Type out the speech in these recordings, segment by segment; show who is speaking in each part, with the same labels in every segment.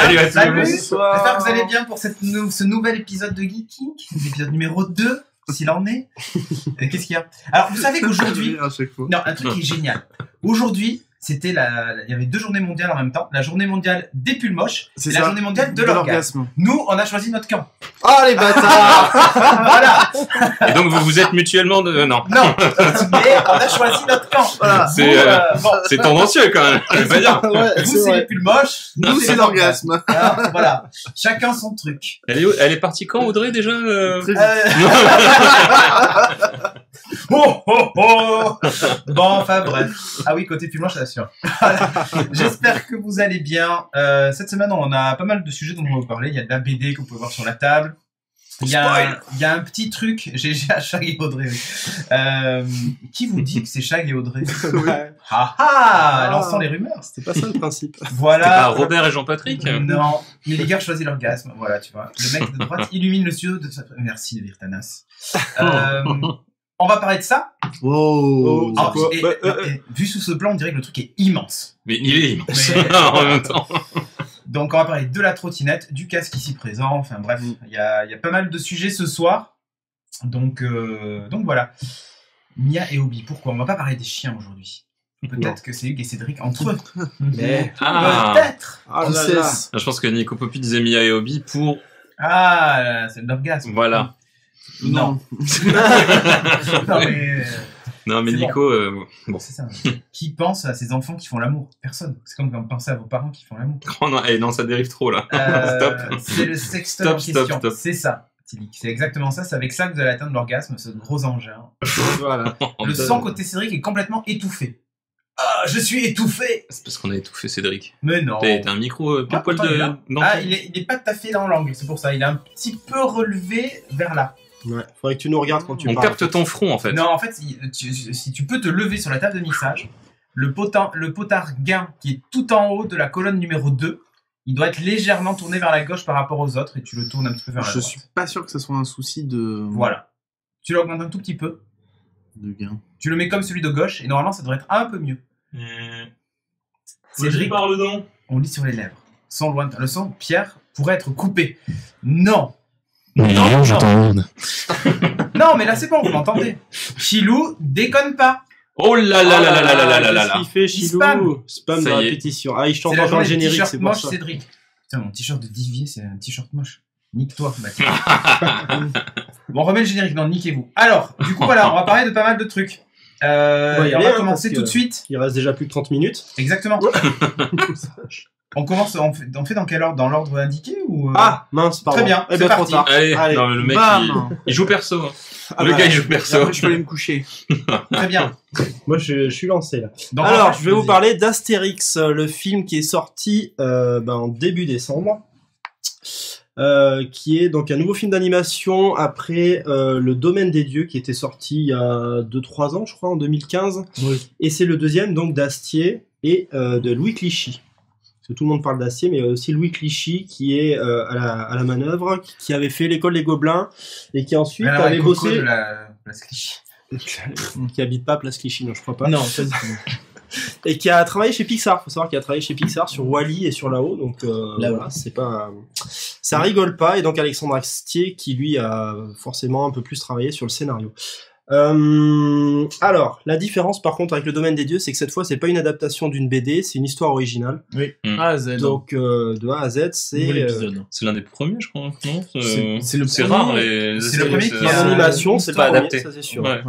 Speaker 1: Salut à tous.
Speaker 2: Salut. J'espère que vous allez bien pour ce nouvel épisode de Geeking, l'épisode numéro 2, s'il en est. Qu'est-ce qu'il y a? Alors, vous savez qu'aujourd'hui... Non, un truc qui est génial. Aujourd'hui, il y avait 2 journées mondiales en même temps. La journée mondiale des pulls moches et la journée mondiale de l'orgasme. Nous, on a choisi notre camp.
Speaker 3: Oh les bâtards.
Speaker 2: Voilà.
Speaker 1: Et donc vous vous êtes mutuellement de... Non.
Speaker 2: Non, mais on a choisi notre camp. Voilà.
Speaker 1: C'est tendancieux quand même. Je vais pas dire.
Speaker 3: Ouais,
Speaker 2: vous, c'est les pulls moches.
Speaker 3: Nous, c'est l'orgasme.
Speaker 2: Alors, voilà. Chacun son truc.
Speaker 1: Elle est partie quand, Audrey, déjà
Speaker 2: Oh, oh, oh. Bon, enfin bref. Ah oui, côté pulls moches, je l'assure. Voilà. J'espère que vous allez bien. Cette semaine, on a pas mal de sujets dont on va vous parler. Il y a de la BD que vous pouvez voir sur la table. Il y a un petit truc, j'ai à Shag et Audrey. Oui. Qui vous dit que c'est Shag et Audrey? Ah ah, lançons les rumeurs.
Speaker 3: C'était pas ça le principe.
Speaker 2: Voilà.
Speaker 1: Pas Robert et Jean-Patrick.
Speaker 2: Non, mais les gars choisissent l'orgasme. Voilà, tu vois. Le mec de droite illumine le studio de sa... Merci, Virtanas. On va parler de ça.
Speaker 3: Oh,
Speaker 2: vu sous ce plan, on dirait que le truc est immense.
Speaker 1: Mais il est immense. En même temps.
Speaker 2: Donc on va parler de la trottinette, du casque ici présent, enfin bref, il y a pas mal de sujets ce soir. Donc voilà. Mia et Obi, pourquoi on va pas parler des chiens aujourd'hui? Peut-être que c'est Hugues et Cédric entre eux.
Speaker 3: Mais
Speaker 2: peut-être.
Speaker 1: Je pense que Nico Popi disait Mia et Obi pour...
Speaker 2: Ah, c'est l'orgasme.
Speaker 1: Voilà.
Speaker 2: Non. Non mais
Speaker 1: Nico, bon.
Speaker 2: C'est ça. Qui pense à ses enfants qui font l'amour? Personne. C'est comme quand vous pensez à vos parents qui font l'amour.
Speaker 1: Oh non, ça dérive trop là.
Speaker 2: Stop. C'est le sextoy en question. Stop. C'est ça. C'est exactement ça. C'est avec ça que vous allez atteindre l'orgasme, ce gros engin.
Speaker 3: Voilà.
Speaker 2: Le son côté Cédric est complètement étouffé. Ah, je suis étouffé.
Speaker 1: C'est parce qu'on a étouffé Cédric.
Speaker 2: Mais non.
Speaker 1: T'as un micro pile poil de...
Speaker 2: Ah, il est pas tout à fait dans l'angle, c'est pour ça. Il est un petit peu relevé vers là.
Speaker 3: Ouais, faudrait que tu nous regardes quand tu parles.
Speaker 1: On capte ton front en fait.
Speaker 2: Non, en fait, si tu peux te lever sur la table de mixage, le potard gain qui est tout en haut de la colonne numéro 2, il doit être légèrement tourné vers la gauche par rapport aux autres et tu le tournes un petit peu vers la droite.
Speaker 3: Je suis pas sûr que ce soit un souci de...
Speaker 2: Voilà. Tu l'augmentes un tout petit peu.
Speaker 3: De gain.
Speaker 2: Tu le mets comme celui de gauche et normalement ça devrait être un peu mieux.
Speaker 1: Cédric parle donc.
Speaker 2: On lit sur les lèvres. Sans lointain. Le son, Pierre, pourrait être coupé. Non.
Speaker 1: Non, je t'emmerde.
Speaker 2: Non, mais là c'est bon, vous m'entendez. Chilou, déconne pas.
Speaker 1: Oh là là là là là là là là là.
Speaker 3: Qu'est-ce qu'il fait, Chilou? Spam de répétition. Ah, il chante encore le générique, c'est pour ça.
Speaker 2: Cédric. Putain, mon t-shirt de Divier, c'est un t-shirt moche. Nique-toi, Mathieu. Bon, on remet le générique, non, niquez-vous. Alors, du coup, voilà, on va parler de pas mal de trucs. On va commencer tout de suite.
Speaker 3: Il reste déjà plus de 30 minutes.
Speaker 2: Exactement. On commence, on fait dans quel ordre? Dans l'ordre indiqué ou
Speaker 3: Ah, mince, pardon.
Speaker 2: Très bien, c'est parti.
Speaker 1: Allez. Non, mais le mec, il joue perso. Le gars, il joue perso.
Speaker 3: Je peux aller me coucher.
Speaker 2: Très bien.
Speaker 3: Moi, je suis lancé, là.
Speaker 2: Donc,
Speaker 3: alors, je vais vous parler d'Astérix, le film qui est sorti en début décembre. Qui est donc un nouveau film d'animation après Le Domaine des Dieux qui était sorti il y a 2-3 ans je crois en 2015 et c'est le deuxième donc d'Astier et de Louis Clichy. Parce que tout le monde parle d'Astier mais il y a aussi Louis Clichy qui est à la manœuvre, qui avait fait l'école des Gobelins et qui ensuite avait bossé
Speaker 2: de la Place Clichy.
Speaker 3: Qui habite pas Place Clichy, non je crois pas.
Speaker 2: Non, pas du tout.
Speaker 3: Et qui a travaillé chez Pixar, faut savoir qu'il a travaillé chez Pixar sur Wall-E et sur là-haut, donc voilà, c'est pas, ça rigole pas. Et donc Alexandre Astier qui lui a forcément un peu plus travaillé sur le scénario. Alors la différence par contre avec Le Domaine des Dieux, c'est que cette fois c'est pas une adaptation d'une BD, c'est une histoire originale.
Speaker 2: Oui.
Speaker 4: A à Z.
Speaker 3: Donc de A à Z, c'est
Speaker 1: c'est l'un des premiers, je crois. Non,
Speaker 4: c'est
Speaker 1: rare.
Speaker 2: C'est le premier qui
Speaker 3: en animation, c'est pas adapté, ça c'est sûr.
Speaker 4: Ouais.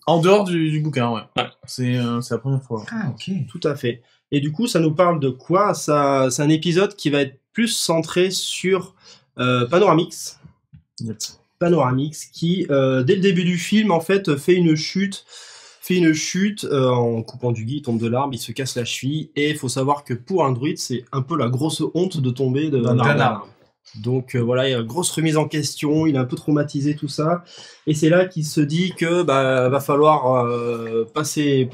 Speaker 4: En dehors du bouquin, ouais. C'est la première fois.
Speaker 2: Ah ok.
Speaker 3: Tout à fait. Et du coup, ça nous parle de quoi? C'est un épisode qui va être plus centré sur Panoramix.
Speaker 4: Yep.
Speaker 3: Panoramix qui, dès le début du film, en fait, fait une chute en coupant du gui, il tombe de l'arbre, il se casse la cheville, et il faut savoir que pour un druide, c'est un peu la grosse honte de tomber d'un arbre. Donc voilà, il y a une grosse remise en question, il est un peu traumatisé tout ça, et c'est là qu'il se dit que va falloir penser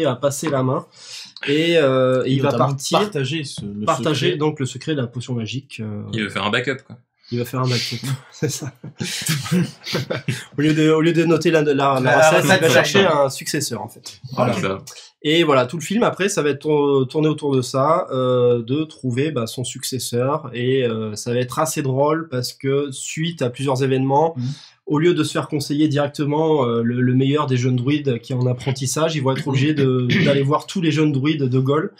Speaker 3: à passer la main, et il va partir
Speaker 4: partager
Speaker 3: donc le secret de la potion magique.
Speaker 1: Il veut faire un backup quoi.
Speaker 3: Il va faire un McFlip. C'est ça. au lieu de noter la recette, il va chercher un successeur, en fait.
Speaker 1: Voilà.
Speaker 2: Ok.
Speaker 1: Ça.
Speaker 3: Et voilà, tout le film, après, ça va être tourné autour de ça, de trouver son successeur. Et ça va être assez drôle parce que, suite à plusieurs événements, au lieu de se faire conseiller directement le meilleur des jeunes druides qui est en apprentissage, ils vont être obligés d'aller voir tous les jeunes druides de Gaulle.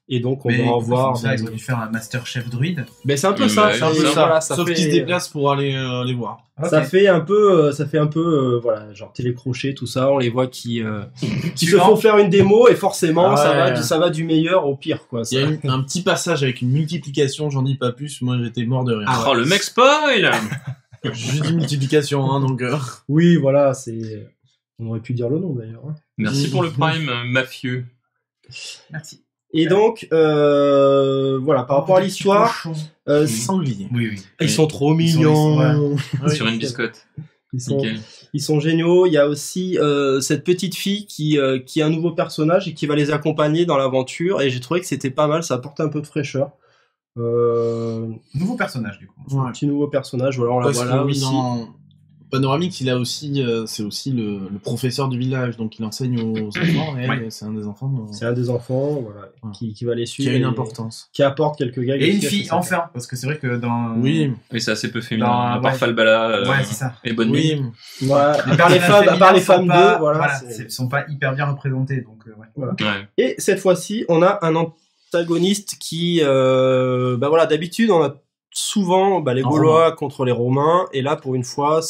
Speaker 3: Et donc, on va en voir...
Speaker 2: Ça, ils ont dû faire un Master Chef druide.
Speaker 3: Mais c'est un peu ça,
Speaker 1: Ouais,
Speaker 3: c'est un peu
Speaker 1: ça.
Speaker 3: ça. Voilà, ça
Speaker 4: Sauf
Speaker 3: fait...
Speaker 4: qu'ils se déplacent pour aller les voir.
Speaker 3: Ça fait un peu, voilà, genre télécrochet, tout ça. On les voit qui se font faire une démo et forcément,
Speaker 4: Ah ouais.
Speaker 3: ça va du meilleur au pire, quoi.
Speaker 4: Il y a un petit passage avec une multiplication, j'en dis pas plus, moi j'étais mort de rire.
Speaker 1: Oh, le mec spoil.
Speaker 4: Juste une multiplication, hein, donc...
Speaker 3: Oui, voilà, on aurait pu dire le nom d'ailleurs. Hein.
Speaker 1: Merci pour le prime, mafieux.
Speaker 2: Merci.
Speaker 3: Et donc, voilà, par rapport à l'histoire,
Speaker 4: sanglier.
Speaker 2: Oui.
Speaker 3: ils sont trop
Speaker 2: Ils sont-
Speaker 3: mignons.
Speaker 1: Sur une biscotte. Nickel.
Speaker 3: Ils sont géniaux. Il y a aussi cette petite fille qui est un nouveau personnage et qui va les accompagner dans l'aventure. Et j'ai trouvé que c'était pas mal, ça apportait un peu de fraîcheur.
Speaker 2: Nouveau personnage, du coup.
Speaker 3: Un petit nouveau personnage, voilà, on la
Speaker 4: Parce
Speaker 3: voit
Speaker 4: que
Speaker 3: là
Speaker 4: oui,
Speaker 3: aussi.
Speaker 4: dans Panoramique, il a aussi, c'est aussi le professeur du village, donc il enseigne aux enfants, et
Speaker 2: Ouais.
Speaker 4: c'est un des enfants
Speaker 3: C'est un des enfants, voilà,
Speaker 4: Ouais.
Speaker 3: qui va les
Speaker 4: qui
Speaker 3: suivre.
Speaker 4: a une
Speaker 3: et
Speaker 4: importance.
Speaker 3: Qui apporte quelques gags.
Speaker 2: Et une
Speaker 3: aussi assez
Speaker 2: fille,
Speaker 3: sympas.
Speaker 2: enfin. Parce que c'est vrai que dans...
Speaker 4: Oui,
Speaker 1: Oui, c'est assez peu féminin.
Speaker 2: Dans-
Speaker 1: À part
Speaker 2: ouais.
Speaker 1: Falbala
Speaker 2: Ouais, c'est ça.
Speaker 1: et Bonne Nuit.
Speaker 4: oui.
Speaker 3: Ouais, à part les
Speaker 2: personnages
Speaker 3: femmes, à part les
Speaker 2: féminins
Speaker 3: femmes
Speaker 2: sont pas-
Speaker 3: d'eux, voilà.
Speaker 2: sont pas hyper bien représentés, donc ouais.
Speaker 1: Ouais.
Speaker 3: Et cette fois-ci, on a un antagoniste qui, voilà, d'habitude, on a souvent les
Speaker 4: En
Speaker 3: Gaulois contre les Romains, et là, pour une fois,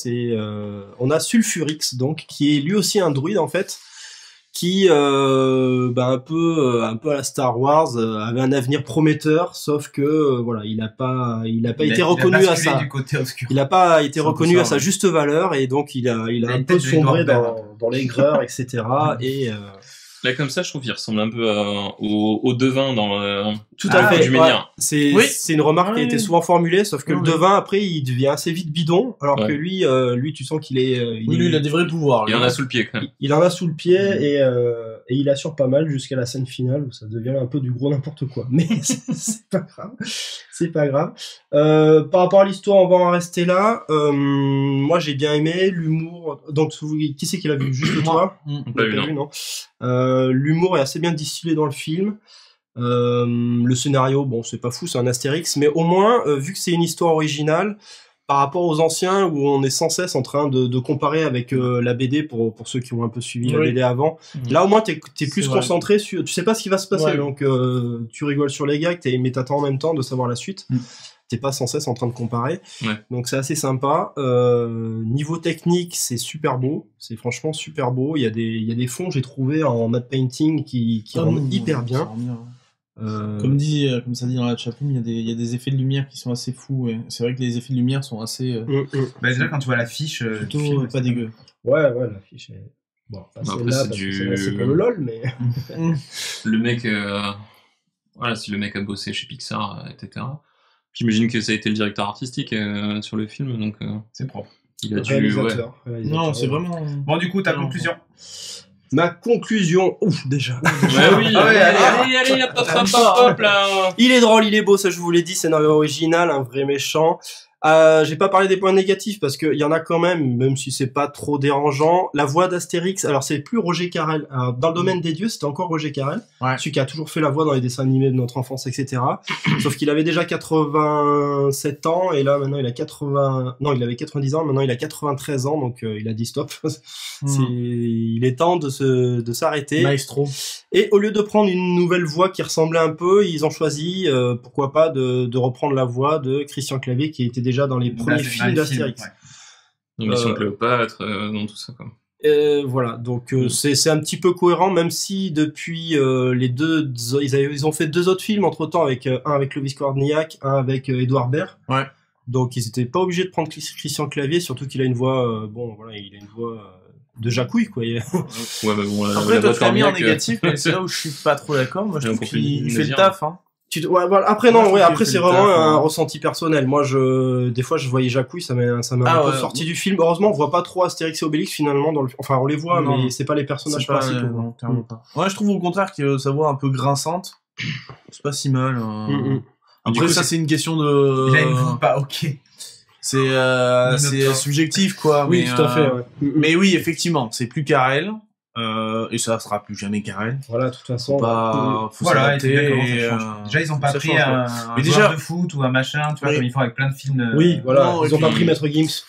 Speaker 3: on a Sulfurix, donc, qui est lui aussi un druide, en fait, qui, un peu à la Star Wars, avait un avenir prometteur, sauf que, voilà, il a pas été reconnu
Speaker 2: il a
Speaker 3: à
Speaker 2: basculé
Speaker 3: ça.
Speaker 2: du côté obscur.
Speaker 3: Il n'a pas été
Speaker 2: C'est un peu
Speaker 3: reconnu
Speaker 2: ça,
Speaker 3: à sa
Speaker 2: ouais.
Speaker 3: juste valeur, et donc il a
Speaker 2: Il a
Speaker 3: un
Speaker 2: une
Speaker 3: peu
Speaker 2: tête de
Speaker 3: sombré
Speaker 2: Edward
Speaker 3: dans l'aigreur, etc. Et
Speaker 1: Là, comme ça, je trouve qu'il ressemble un peu au devin dans
Speaker 3: tout à fait.
Speaker 1: du
Speaker 3: Ouais.
Speaker 1: menhir.
Speaker 3: C'est
Speaker 4: Oui.
Speaker 3: c'est une remarque qui a
Speaker 4: Ouais.
Speaker 3: été souvent formulée, sauf que le
Speaker 4: Ouais.
Speaker 3: devin après il devient assez vite bidon, alors
Speaker 1: Ouais.
Speaker 3: que lui tu sens qu'il est,
Speaker 4: Oui, lui, il a des vrais pouvoirs.
Speaker 1: Il y en a sous le pied, quand même.
Speaker 3: il en a sous le pied et il assure pas mal jusqu'à la scène finale où ça devient un peu du gros n'importe quoi. Mais c'est pas grave, c'est pas grave. Par rapport à l'histoire, on va en rester là. Moi j'ai bien aimé l'humour. Donc qui c'est qui l'a vu? Juste toi?
Speaker 1: Pas
Speaker 3: T'as
Speaker 1: vu, non.
Speaker 3: vu, non. L'humour est assez bien distillé dans le film. Le scénario, bon, c'est pas fou, c'est un Astérix, mais au moins, vu que c'est une histoire originale, par rapport aux anciens où on est sans cesse en train de comparer avec la BD pour ceux qui ont un peu suivi la
Speaker 4: Oui.
Speaker 3: BD avant. Là, au moins, t'es plus
Speaker 4: C'est vrai.
Speaker 3: concentré sur, tu sais pas ce qui va se passer,
Speaker 4: Ouais.
Speaker 3: donc tu rigoles sur les gags, mais t'attends en même temps de savoir la suite. T'es pas sans cesse en train de comparer.
Speaker 1: Ouais.
Speaker 3: Donc c'est assez sympa. Niveau technique, c'est super beau. C'est franchement super beau. Il y a des fonds, j'ai trouvé en matte painting qui rendent hyper bien.
Speaker 4: Comme ça dit dans la chatroom, il y a des effets de lumière qui sont assez fous. Et c'est vrai que les effets de lumière sont assez
Speaker 2: Bah, déjà, quand tu vois l'affiche
Speaker 4: plutôt
Speaker 2: du film,
Speaker 4: pas dégueu.
Speaker 3: Ouais, l'affiche est... Bon, pas
Speaker 1: Après,
Speaker 3: celle-là,
Speaker 1: c'est
Speaker 3: parce
Speaker 1: du-
Speaker 3: que celle-là, c'est pour le LOL, mais...
Speaker 1: Le mec, voilà, si le mec a bossé chez Pixar, etc. J'imagine que ça a été le directeur artistique sur le film, donc
Speaker 2: c'est propre.
Speaker 1: il a dû. Ouais.
Speaker 3: Réalisateur,
Speaker 4: Non, c'est
Speaker 3: ouais.
Speaker 4: vraiment...
Speaker 2: Bon, du coup, ta
Speaker 4: Non.
Speaker 2: conclusion.
Speaker 3: Ma conclusion... Ouf, déjà.
Speaker 1: Ouais, oui,
Speaker 2: Ah ouais,
Speaker 1: allez, hop, hop, hop, hop, là.
Speaker 3: Il est drôle, il est beau, ça je vous l'ai dit, scénario original, un vrai méchant. J'ai pas parlé des points négatifs parce qu'il y en a quand même si c'est pas trop dérangeant. La voix d'Astérix, alors c'est plus Roger Carrel. Alors, dans le domaine des dieux, c'était encore Roger Carrel,
Speaker 4: Ouais.
Speaker 3: celui qui a toujours fait la voix dans les dessins animés de notre enfance, etc. Sauf qu'il avait déjà 87 ans et là maintenant il avait 90 ans, maintenant il a 93 ans, donc il a dit stop. Il est temps de s'arrêter.
Speaker 4: Maestro.
Speaker 3: Et au lieu de prendre une nouvelle voix qui ressemblait un peu, ils ont choisi, pourquoi pas, de reprendre la voix de Christian Clavier qui était déjà dans les premiers films d'Astérix.
Speaker 1: Donc, Mission Cléopâtre, dans tout ça, quoi.
Speaker 3: Voilà, donc c'est un petit peu cohérent, même si depuis les deux, ils ont fait 2 autres films entre temps, avec un avec Clovis Cornillac, un avec Édouard Baird.
Speaker 4: Ouais.
Speaker 3: Donc ils étaient pas obligés de prendre Christian Clavier, surtout qu'il a une voix, il a une voix de jacouille, quoi.
Speaker 1: Ouais, mais bon,
Speaker 4: Après, toi, tu l'as mis en
Speaker 1: Cornillac,
Speaker 4: négatif, mais c'est là où je suis pas trop d'accord. Moi, je
Speaker 1: J'ai
Speaker 4: trouve
Speaker 1: compris
Speaker 4: qu'il
Speaker 1: le
Speaker 4: fait le
Speaker 1: dire.
Speaker 4: taf, hein.
Speaker 3: Ouais, voilà. Après,
Speaker 4: Moi,
Speaker 3: non,
Speaker 4: je
Speaker 3: ouais,
Speaker 4: trouve
Speaker 3: après,
Speaker 4: qu'il
Speaker 3: c'est
Speaker 4: fait le
Speaker 3: vraiment
Speaker 4: taf,
Speaker 3: un
Speaker 4: hein.
Speaker 3: ressenti personnel. Moi, des fois, je voyais Jacouille, ça m'a
Speaker 4: Ah
Speaker 3: un peu
Speaker 4: ouais,
Speaker 3: sorti
Speaker 4: ouais.
Speaker 3: du film. Heureusement, on voit pas trop Astérix et Obélix, finalement, enfin, on les voit,
Speaker 4: Non.
Speaker 3: mais c'est pas les personnages
Speaker 4: C'est pas,
Speaker 3: principaux.
Speaker 4: non, clairement pas. Ouais, je trouve au contraire que sa voix un peu grinçante. C'est pas si mal.
Speaker 3: Mm.
Speaker 4: Après,
Speaker 1: Du coup,
Speaker 4: ça, c'est une question de...
Speaker 2: Il a une voix pas ok.
Speaker 4: c'est subjectif, quoi.
Speaker 3: Oui,
Speaker 4: mais,
Speaker 3: tout à fait. Ouais.
Speaker 4: Mais oui, effectivement, c'est plus Karel. Et ça sera plus jamais Karel.
Speaker 3: Voilà, de toute façon.
Speaker 4: Faut
Speaker 2: Voilà, et
Speaker 4: s'adapter.
Speaker 2: puis là, comment ça change. Déjà, ils ont pas
Speaker 4: ça
Speaker 2: pris
Speaker 4: change,
Speaker 2: un
Speaker 4: Mais
Speaker 2: joueur
Speaker 4: déjà-
Speaker 2: de foot ou un machin, tu vois,
Speaker 4: Oui.
Speaker 2: comme ils font avec plein de films.
Speaker 3: Oui, voilà.
Speaker 4: Non, et
Speaker 3: Ils ont pas
Speaker 4: puis-
Speaker 3: pris Maître Gims.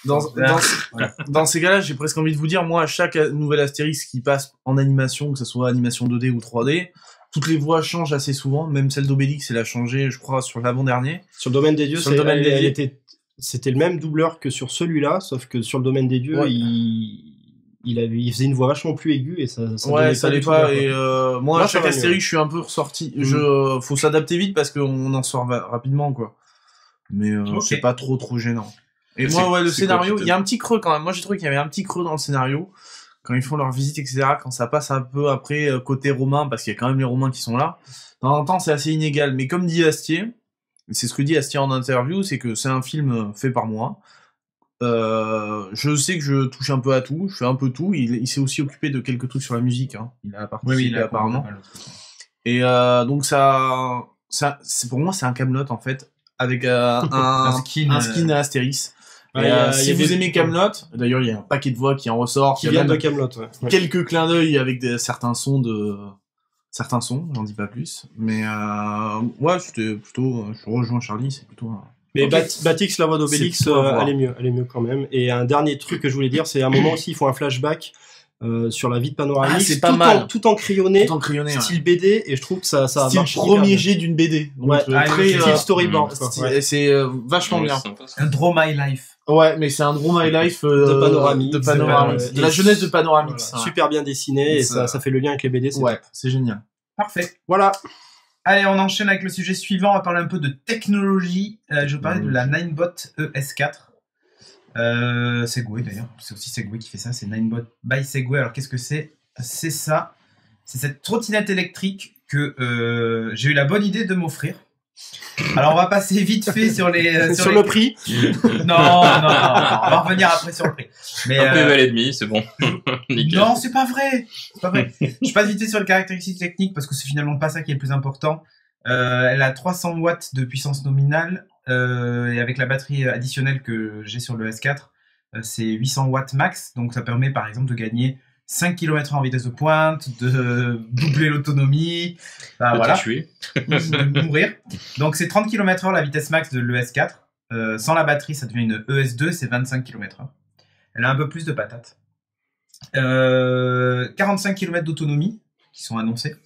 Speaker 4: Dans ces cas-là, j'ai presque envie de vous dire, moi, à chaque nouvel Astérix qui passe en animation, que ce soit animation 2D ou 3D, toutes les voix changent assez souvent. Même celle d'Obélix, elle a changé, je crois, sur l'avant-dernier.
Speaker 3: Sur le domaine des dieux,
Speaker 4: Sur le domaine des dieux.
Speaker 3: c'était le même doubleur que sur celui-là, sauf que sur le domaine des dieux,
Speaker 4: Ouais.
Speaker 3: il faisait une voix vachement plus aiguë et ça
Speaker 4: Ouais,
Speaker 3: donnait
Speaker 4: ça
Speaker 3: du
Speaker 4: l'est
Speaker 3: tout
Speaker 4: pas.
Speaker 3: bien,
Speaker 4: Et
Speaker 3: quoi.
Speaker 4: moi,
Speaker 3: Là,
Speaker 4: à
Speaker 3: ça
Speaker 4: chaque
Speaker 3: va mieux,
Speaker 4: Astérix,
Speaker 3: ouais.
Speaker 4: je suis un peu ressorti. Faut s'adapter vite parce qu'on en sort rapidement, quoi. Mais
Speaker 2: Ok.
Speaker 4: c'est pas trop gênant. Et
Speaker 1: C'est-
Speaker 4: moi, ouais, le
Speaker 1: c'est quoi
Speaker 4: scénario,
Speaker 1: qui te-
Speaker 4: il y a un petit creux quand même. Moi, j'ai trouvé qu'il y avait un petit creux dans le scénario. Quand ils font leur visite, etc., quand ça passe un peu après côté romain, parce qu'il y a quand même les Romains qui sont là, de temps en temps, c'est assez inégal. Mais comme dit Astier, et c'est ce que dit Astier en interview, c'est que c'est un film fait par moi. Je sais que je touche un peu à tout, je fais un peu tout. Il s'est aussi occupé de quelques trucs sur la musique. Hein. Il a participé
Speaker 2: Oui, il a
Speaker 4: apparemment.
Speaker 2: pas mal de trucs.
Speaker 4: Et donc ça c'est pour moi c'est un Camelot en fait avec un skin à Astérix.
Speaker 3: Ouais,
Speaker 4: Et,
Speaker 3: il y a
Speaker 4: si vous
Speaker 3: des-
Speaker 4: aimez Camelot, d'ailleurs il y a un paquet de voix qui en ressort,
Speaker 3: Qui
Speaker 4: il y a
Speaker 3: vient
Speaker 4: même
Speaker 3: de Camelot. Ouais.
Speaker 4: quelques clins d'œil avec certains sons, j'en dis pas plus. Mais ouais, je rejoins Charlie, c'est plutôt
Speaker 3: Mais
Speaker 2: Ok.
Speaker 3: Batix, la voix d'Obélix,
Speaker 4: C'est plutôt à voir.
Speaker 3: elle est mieux quand même. Et un dernier truc que je voulais dire, c'est à un moment aussi, ils font un flashback sur la vie de Panoramix,
Speaker 4: Ah, c'est pas mal.
Speaker 3: tout en crayonné,
Speaker 4: tout en crayonné.
Speaker 3: style BD, et je trouve que ça
Speaker 4: Style
Speaker 3: marche hyper
Speaker 4: premier
Speaker 3: bien.
Speaker 4: jet d'une BD. Donc,
Speaker 3: Ouais,
Speaker 4: très,
Speaker 3: style storyboard. quoi.
Speaker 4: style-
Speaker 3: Ouais.
Speaker 4: c'est vachement
Speaker 1: Ouais,
Speaker 4: bien.
Speaker 1: c'est sympa, ça.
Speaker 2: Un Draw My Life.
Speaker 4: Ouais, mais c'est un Draw My Life
Speaker 3: De Panoramix,
Speaker 4: de la jeunesse de Panoramix.
Speaker 3: Voilà,
Speaker 4: Ouais.
Speaker 3: super bien dessiné, et
Speaker 4: Ça-
Speaker 3: ça fait le lien avec les BD. C'est
Speaker 4: Ouais,
Speaker 3: top.
Speaker 4: c'est génial.
Speaker 2: Parfait.
Speaker 3: Voilà.
Speaker 2: Allez, on enchaîne avec le sujet suivant. On va parler un peu de technologie. Je vais vous parler de la Ninebot ES4. Segway d'ailleurs. C'est aussi Segway qui fait ça. C'est Ninebot by Segway. Alors qu'est-ce que c'est ? C'est ça. C'est cette trottinette électrique que j'ai eu la bonne idée de m'offrir. Alors on va passer vite fait sur les
Speaker 3: Sur
Speaker 2: les-
Speaker 3: le prix,
Speaker 2: Non, on va revenir après sur le prix. Mais
Speaker 1: Un PML et demi, c'est bon. Nickel.
Speaker 2: non, c'est pas vrai. C'est pas vrai. Je passe vite fait sur les caractéristiques techniques parce que c'est finalement pas ça qui est le plus important. Elle a 300 watts de puissance nominale et avec la batterie additionnelle que j'ai sur le S4, c'est 800 watts max. Donc ça permet par exemple de gagner 5 km en vitesse de pointe, de doubler l'autonomie, enfin,
Speaker 1: De
Speaker 2: voilà,
Speaker 1: tuer.
Speaker 2: de mourir. Donc c'est 30 km/h la vitesse max de l'ES4. Sans la batterie, ça devient une ES2, c'est 25 km/h. Elle a un peu plus de patates. 45 km d'autonomie qui sont annoncés.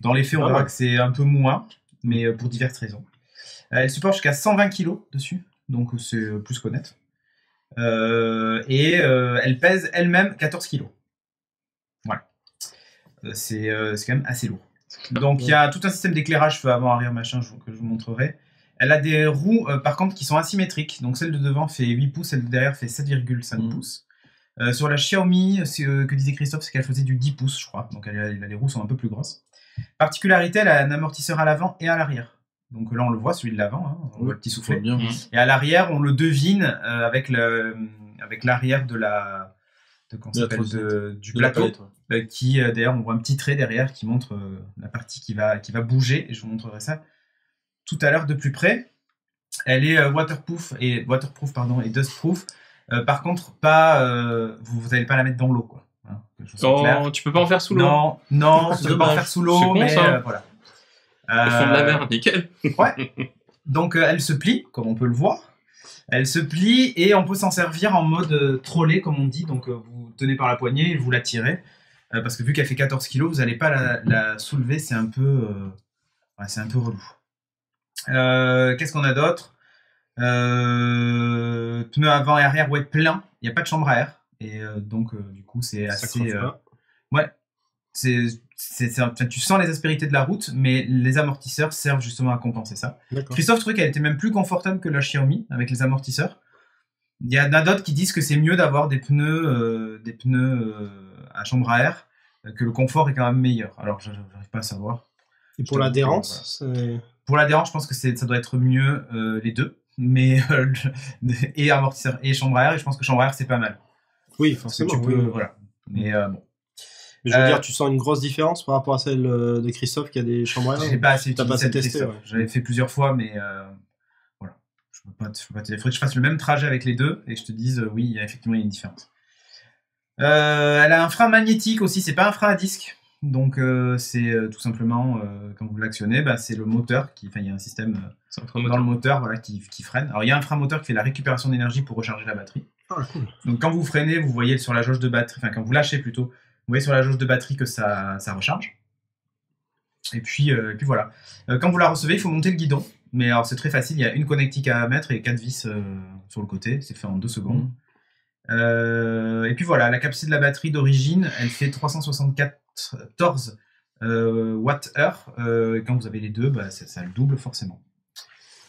Speaker 2: Dans les faits, on verra que c'est un peu moins, mais pour diverses raisons. Elle supporte jusqu'à 120 kg dessus, donc c'est plus qu'honnête. Elle pèse elle-même 14 kg. Voilà. C'est quand même assez lourd. Donc il y a tout un système d'éclairage feu avant, arrière, machin, que je vous montrerai. Elle a des roues, par contre, qui sont asymétriques. Donc celle de devant fait 8 pouces, celle de derrière fait 7,5 pouces. Sur la Xiaomi, que disait Christophe, c'est qu'elle faisait du 10 pouces, je crois. Donc les roues sont un peu plus grosses. Particularité, elle a un amortisseur à l'avant et à l'arrière. Donc là, on le voit, celui de l'avant, hein, on voit le petit soufflet.
Speaker 4: Bien.
Speaker 2: Et à l'arrière, on le devine avec l'arrière de comment ça s'appelle, du plateau. Qui d'ailleurs, on voit un petit trait derrière qui montre la partie qui va bouger. Et je vous montrerai ça tout à l'heure de plus près. Elle est waterproof et dustproof. Par contre, vous n'allez pas la mettre dans l'eau, quoi. Hein, que je sois clair.
Speaker 1: Oh, tu peux pas en faire sous l'eau.
Speaker 2: Non, tu peux pas en faire sous
Speaker 1: C'est
Speaker 2: l'eau,
Speaker 1: con,
Speaker 2: mais
Speaker 1: ça.
Speaker 2: voilà.
Speaker 1: Au fond de la mer, nickel.
Speaker 2: Ouais. Donc elle se plie, comme on peut le voir. Elle se plie et on peut s'en servir en mode trolley, comme on dit. Donc vous tenez par la poignée et vous la tirez. Parce que vu qu'elle fait 14 kg, vous n'allez pas la soulever, c'est un peu relou. Qu'est-ce qu'on a d'autre ? Pneus avant et arrière, ouais, plein. Il n'y a pas de chambre à air. Et donc, du coup, c'est assez... ouais. Tu sens les aspérités de la route, mais les amortisseurs servent justement à compenser ça. Christophe trouvait qu'elle était même plus confortable que la Xiaomi avec les amortisseurs. Il y en a d'autres qui disent que c'est mieux d'avoir des pneus à chambre à air, que le confort est quand même meilleur. Alors, je n'arrive pas à savoir.
Speaker 3: Et pour l'adhérence,
Speaker 2: pour l'adhérence, je pense que ça doit être mieux les deux, mais et amortisseur et chambre à air. Et je pense que chambre à air c'est pas mal.
Speaker 3: Oui, forcément.
Speaker 2: Tu peux, voilà. Mais bon.
Speaker 3: Mais je veux dire, tu sens une grosse différence par rapport à celle de Christophe qui a des chambres à air.
Speaker 2: J'ai pas assez
Speaker 3: T'as
Speaker 2: utilisé
Speaker 3: pas assez testé.
Speaker 2: J'avais fait plusieurs fois, mais voilà. Il faudrait que je fasse le même trajet avec les deux et que je te dise oui, il y a effectivement une différence. Elle a un frein magnétique aussi, c'est pas un frein à disque. Donc c'est tout simplement quand vous l'actionnez, bah, c'est le moteur il y a un système dans le moteur voilà, qui freine. Alors il y a un frein moteur qui fait la récupération d'énergie pour recharger la batterie.
Speaker 3: Ah, cool.
Speaker 2: Donc quand vous freinez, vous voyez sur la jauge de batterie, enfin quand vous lâchez plutôt, vous voyez sur la jauge de batterie que ça recharge. Et puis voilà. Quand vous la recevez, il faut monter le guidon. Mais alors c'est très facile, il y a une connectique à mettre et 4 vis sur le côté. C'est fait en 2 secondes. Et puis voilà, la capacité de la batterie d'origine, elle fait 374 Wh. Quand vous avez les deux, bah, ça le double forcément.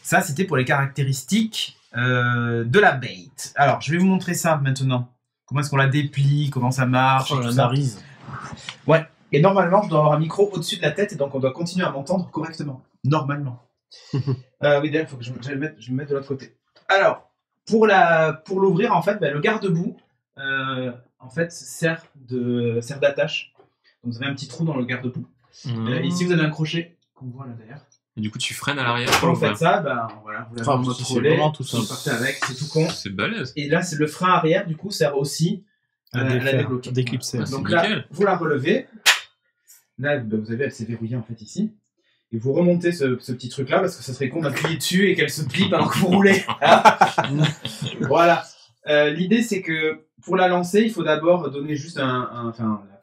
Speaker 2: Ça, c'était pour les caractéristiques de la bait. Alors, je vais vous montrer ça maintenant. Comment est-ce qu'on la déplie, comment ça marche.
Speaker 4: Oh, la narise.
Speaker 2: Ouais. Et normalement, je dois avoir un micro au-dessus de la tête et donc on doit continuer à m'entendre correctement. Normalement. Oui, d'ailleurs, il faut que je me mette de l'autre côté. Alors, pour l'ouvrir, en fait, bah, le garde-boue en fait, sert d'attache. Donc, vous avez un petit trou dans le garde-boue. Ici, vous avez un crochet qu'on voit là d'ailleurs.
Speaker 1: Et du coup, tu freines à l'arrière.
Speaker 2: Quand vous faites ça, ben voilà, vous l'avez en mode relais,
Speaker 4: vraiment tout ça.
Speaker 2: vous partez avec, c'est tout con.
Speaker 1: C'est balèze.
Speaker 2: Et là, c'est le frein arrière, du coup, sert aussi à la débloquer.
Speaker 3: D'éclipser.
Speaker 1: Voilà.
Speaker 2: Donc
Speaker 1: C'est
Speaker 2: là,
Speaker 1: nickel.
Speaker 2: vous la relevez. Là, ben, vous avez, elle s'est verrouillée en fait ici. Et vous remontez ce petit truc-là, parce que ça serait con d'appuyer dessus et qu'elle se plie pendant que vous roulez. Hein. Voilà. L'idée, c'est que pour la lancer, il faut d'abord donner juste la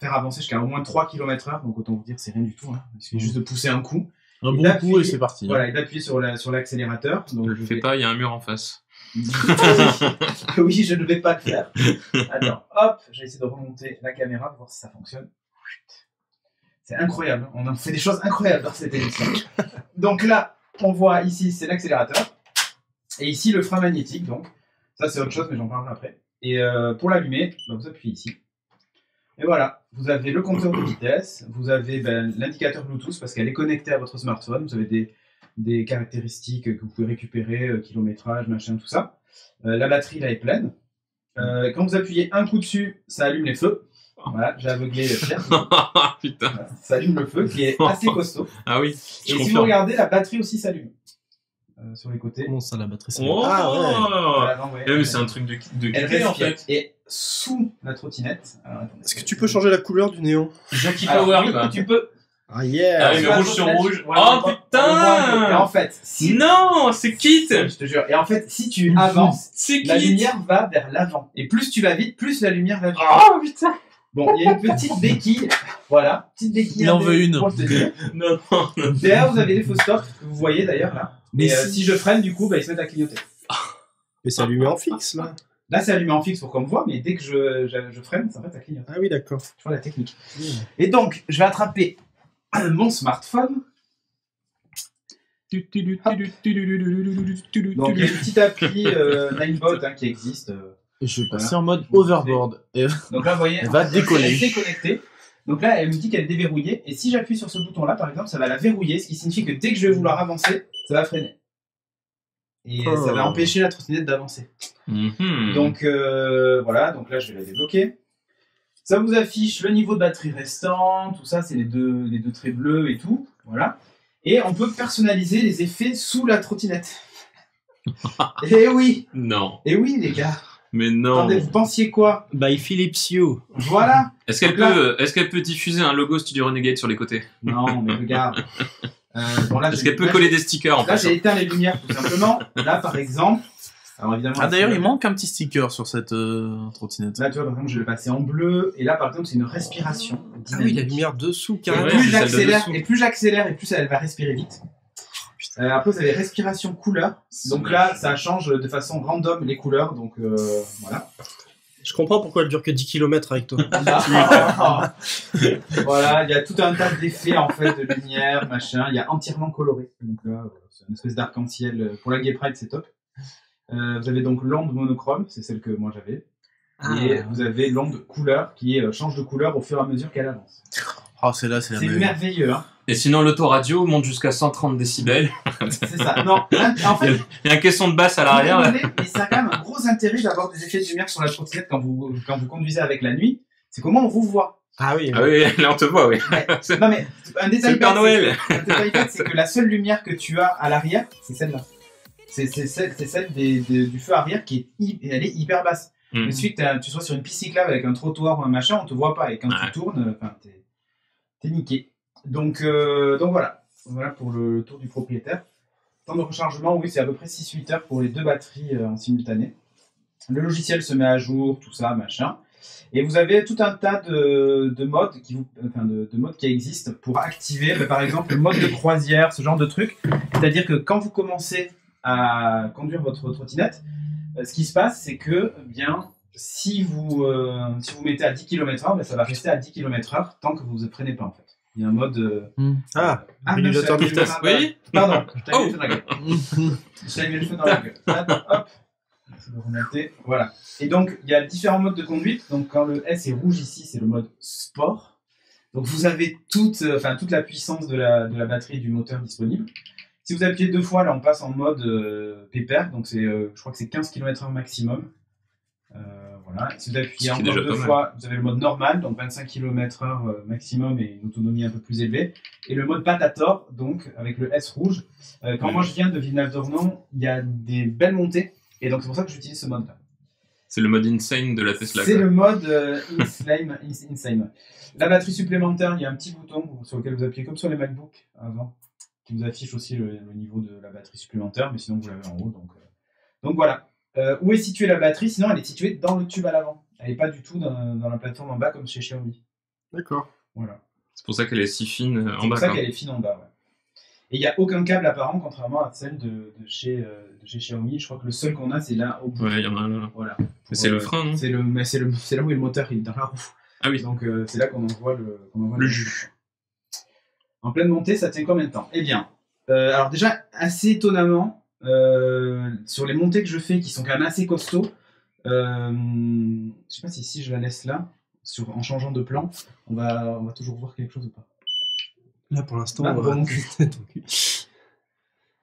Speaker 2: faire avancer jusqu'à au moins 3 km/h. Donc autant vous dire, c'est rien du tout. Hein. Il suffit juste de pousser un coup.
Speaker 4: Un bon coup et c'est parti.
Speaker 2: Voilà, et d'appuyer sur l'accélérateur. Donc
Speaker 1: Je le fais pas, il y a un mur en face.
Speaker 2: Oui, je ne vais pas le faire. Attends, hop, je vais essayer de remonter la caméra pour voir si ça fonctionne. C'est incroyable, on a fait des choses incroyables dans cette émission. Donc là, on voit ici, c'est l'accélérateur. Et ici, le frein magnétique. Donc, ça, c'est autre chose, mais j'en parlerai après. Et pour l'allumer, donc, vous appuyez ici. Et voilà, vous avez le compteur de vitesse, vous avez l'indicateur Bluetooth parce qu'elle est connectée à votre smartphone. Vous avez des caractéristiques que vous pouvez récupérer, kilométrage, machin, tout ça. La batterie là est pleine. Quand vous appuyez un coup dessus, ça allume les feux. Voilà, j'ai aveuglé Pierre.
Speaker 1: Putain.
Speaker 2: Voilà, ça allume le feu qui est assez costaud.
Speaker 1: Ah oui,
Speaker 2: Et
Speaker 1: je
Speaker 2: si vous
Speaker 1: confirme.
Speaker 2: regardez, la batterie aussi s'allume. Sur les côtés.
Speaker 3: Comment ça, la batterie
Speaker 1: Oh
Speaker 2: Voilà, non, ouais,
Speaker 1: Eh, mais c'est un truc de
Speaker 2: elle
Speaker 1: kické en
Speaker 2: respire.
Speaker 1: fait.
Speaker 2: Et sous la trottinette. Alors, attendez.
Speaker 3: Est-ce que tu peux changer la couleur du néon?
Speaker 1: Jackie
Speaker 2: Alors,
Speaker 1: Power
Speaker 2: oui,
Speaker 1: quoi.
Speaker 2: tu peux.
Speaker 3: Ah yeah!
Speaker 1: Ah oui,
Speaker 2: Sur
Speaker 1: mais
Speaker 2: la
Speaker 1: rouge sur
Speaker 2: trottinette,
Speaker 1: rouge.
Speaker 2: voilà,
Speaker 1: Oh
Speaker 2: on voit un peu. Et
Speaker 1: putain
Speaker 2: en fait, si.
Speaker 1: Non, c'est Kit.
Speaker 2: Je te jure. Et en fait, si tu avances,
Speaker 1: C'est
Speaker 2: la
Speaker 1: Kit.
Speaker 2: lumière va vers l'avant. Et plus tu vas vite, plus la lumière va vite.
Speaker 1: Oh putain.
Speaker 2: Bon, il y a une petite béquille. Voilà, petite béquille.
Speaker 4: Il en veut une.
Speaker 2: Pour te dire.
Speaker 1: Non, non, non.
Speaker 2: Derrière, vous avez les faux stops que vous voyez d'ailleurs là.
Speaker 4: Mais
Speaker 2: Et si je freine, du coup, ils se mettent à clignoter.
Speaker 3: Mais c'est allumé en fixe, là.
Speaker 2: Là, c'est allumé en fixe pour qu'on me voit, mais dès que je freine, ça va clignoter.
Speaker 3: Ah oui, d'accord.
Speaker 2: Tu vois la technique. Et donc, je vais attraper mon smartphone. Donc, il y a une petite appli Ninebot qui existe.
Speaker 4: Et je vais passer
Speaker 2: Voilà.
Speaker 4: en mode overboard. Et
Speaker 2: Donc là, vous voyez,
Speaker 4: Elle va décoller.
Speaker 2: Elle est déconnectée. Donc là, elle me dit qu'elle est déverrouillée. Et si j'appuie sur ce bouton-là, par exemple, ça va la verrouiller, ce qui signifie que dès que je vais vouloir avancer, ça va freiner. Et ça va empêcher la trottinette d'avancer. Donc voilà, donc là, je vais la débloquer. Ça vous affiche le niveau de batterie restant, tout ça, c'est les deux traits bleus et tout. Voilà. Et on peut personnaliser les effets sous la trottinette. Et oui,
Speaker 1: Non,
Speaker 2: les gars.
Speaker 1: mais non.
Speaker 2: Attendez, vous pensiez quoi?
Speaker 3: By Philips Hue.
Speaker 2: Voilà.
Speaker 1: Est-ce qu'elle peut diffuser un logo Studio Renegade sur les côtés?
Speaker 2: Non, mais regarde. Bon, là,
Speaker 1: Est-ce qu'elle peut coller des stickers en
Speaker 2: Là,
Speaker 1: fait?
Speaker 2: j'ai éteint les lumières, tout simplement. Là, par exemple. Alors, évidemment.
Speaker 4: Ah d'ailleurs,
Speaker 2: là,
Speaker 4: il manque un petit sticker sur cette trottinette.
Speaker 2: Là, tu vois, par exemple, je vais le passer en bleu. Et là, par exemple, c'est une respiration.
Speaker 3: Ah oui,
Speaker 2: dynamique.
Speaker 3: la lumière dessous,
Speaker 2: Et
Speaker 3: carrément.
Speaker 1: Ouais,
Speaker 2: plus
Speaker 1: c'est celle de
Speaker 2: j'accélère,
Speaker 1: dessous.
Speaker 2: et plus j'accélère, et plus elle va respirer vite. Après, vous avez respiration couleur. Donc là, ça change de façon random les couleurs. Donc voilà.
Speaker 3: Je comprends pourquoi elle dure que 10 km avec toi.
Speaker 2: Voilà, il y a tout un tas d'effets en fait, de lumière, machin. Il y a entièrement coloré. Donc là, c'est une espèce d'arc-en-ciel. Pour la Gay Pride, c'est top. Vous avez donc l'onde monochrome, c'est celle que moi j'avais. Et vous avez l'onde couleur qui change de couleur au fur et à mesure qu'elle avance.
Speaker 4: Oh, celle-là, c'est la
Speaker 2: C'est
Speaker 4: meilleure.
Speaker 2: merveilleux, hein.
Speaker 1: Et sinon, l'autoradio monte jusqu'à 130 décibels.
Speaker 2: C'est ça. Non, en fait,
Speaker 1: Il y a un caisson de basse à l'arrière. là.
Speaker 2: mais ça a quand même un gros intérêt d'avoir des effets de lumière sur la trottinette quand vous conduisez avec la nuit. C'est comment on vous voit.
Speaker 3: Ah oui.
Speaker 1: Ah oui, là on te voit, oui.
Speaker 2: Ouais. Non mais un
Speaker 1: C'est
Speaker 2: détail
Speaker 1: le Père
Speaker 2: bête,
Speaker 1: Noël.
Speaker 2: un détail bête, c'est que la seule lumière que tu as à l'arrière, c'est celle-là. C'est celle du feu arrière qui elle est hyper basse. Il suffit que tu sois sur une piste cyclable avec un trottoir ou un machin, on te voit pas. Et quand tu tournes, t'es niqué. Donc voilà. Voilà pour le tour du propriétaire. Temps de rechargement, oui, c'est à peu près 6-8 heures pour les deux batteries en simultané. Le logiciel se met à jour, tout ça, machin. Et vous avez tout un tas de modes de modes qui existent pour activer, par exemple, le mode de croisière, ce genre de truc. C'est-à-dire que quand vous commencez à conduire votre trottinette, ce qui se passe, c'est que, si vous mettez à 10 km/h, ça va rester à 10 km/h tant que vous ne freinez pas, en fait. Il y a un mode...
Speaker 3: régulateur de vitesse.
Speaker 1: Oui.
Speaker 2: Pardon, je t'avais le feu dans la gueule. Je t'avais le feu dans la gueule. Hop. Voilà. Et donc, il y a différents modes de conduite. Donc, quand le S est rouge ici, c'est le mode sport. Donc, vous avez toute la puissance de la batterie et du moteur disponible. Si vous appuyez 2 fois, là, on passe en mode pépère. Donc, je crois que c'est 15 km/h maximum. Voilà. Et si vous appuyez encore 2 fois, vous avez le mode normal, donc 25 km/h maximum et une autonomie un peu plus élevée. Et le mode patator, donc avec le S rouge. Quand moi je viens de Villeneuve-d'Ornon, il y a des belles montées. Et donc c'est pour ça que j'utilise ce mode-là.
Speaker 1: C'est le mode insane de la Tesla.
Speaker 2: C'est le mode insane. La batterie supplémentaire, il y a un petit bouton sur lequel vous appuyez comme sur les MacBooks avant, qui vous affiche aussi le niveau de la batterie supplémentaire, mais sinon vous l'avez en haut. Donc voilà. Où est située la batterie? Sinon, elle est située dans le tube à l'avant. Elle n'est pas du tout dans la plateforme en bas comme chez Xiaomi.
Speaker 3: D'accord.
Speaker 2: Voilà.
Speaker 1: C'est pour ça qu'elle est si fine en bas.
Speaker 2: C'est pour ça qu'elle est fine en bas, ouais. Et il n'y a aucun câble apparent, contrairement à celle de chez Xiaomi. Je crois que le seul qu'on a, c'est là au bout.
Speaker 1: Ouais, il y en a un là.
Speaker 2: Voilà.
Speaker 1: Mais c'est le frein, non?
Speaker 2: C'est là où est le moteur, il est dans la roue.
Speaker 1: Ah oui.
Speaker 2: Donc c'est là qu'on envoie le jus. En pleine montée, ça tient combien de temps? Eh bien, alors déjà, assez étonnamment, sur les montées que je fais, qui sont quand même assez costauds, je sais pas si je la laisse là, en changeant de plan, on va toujours voir quelque chose ou pas.
Speaker 3: Là pour l'instant,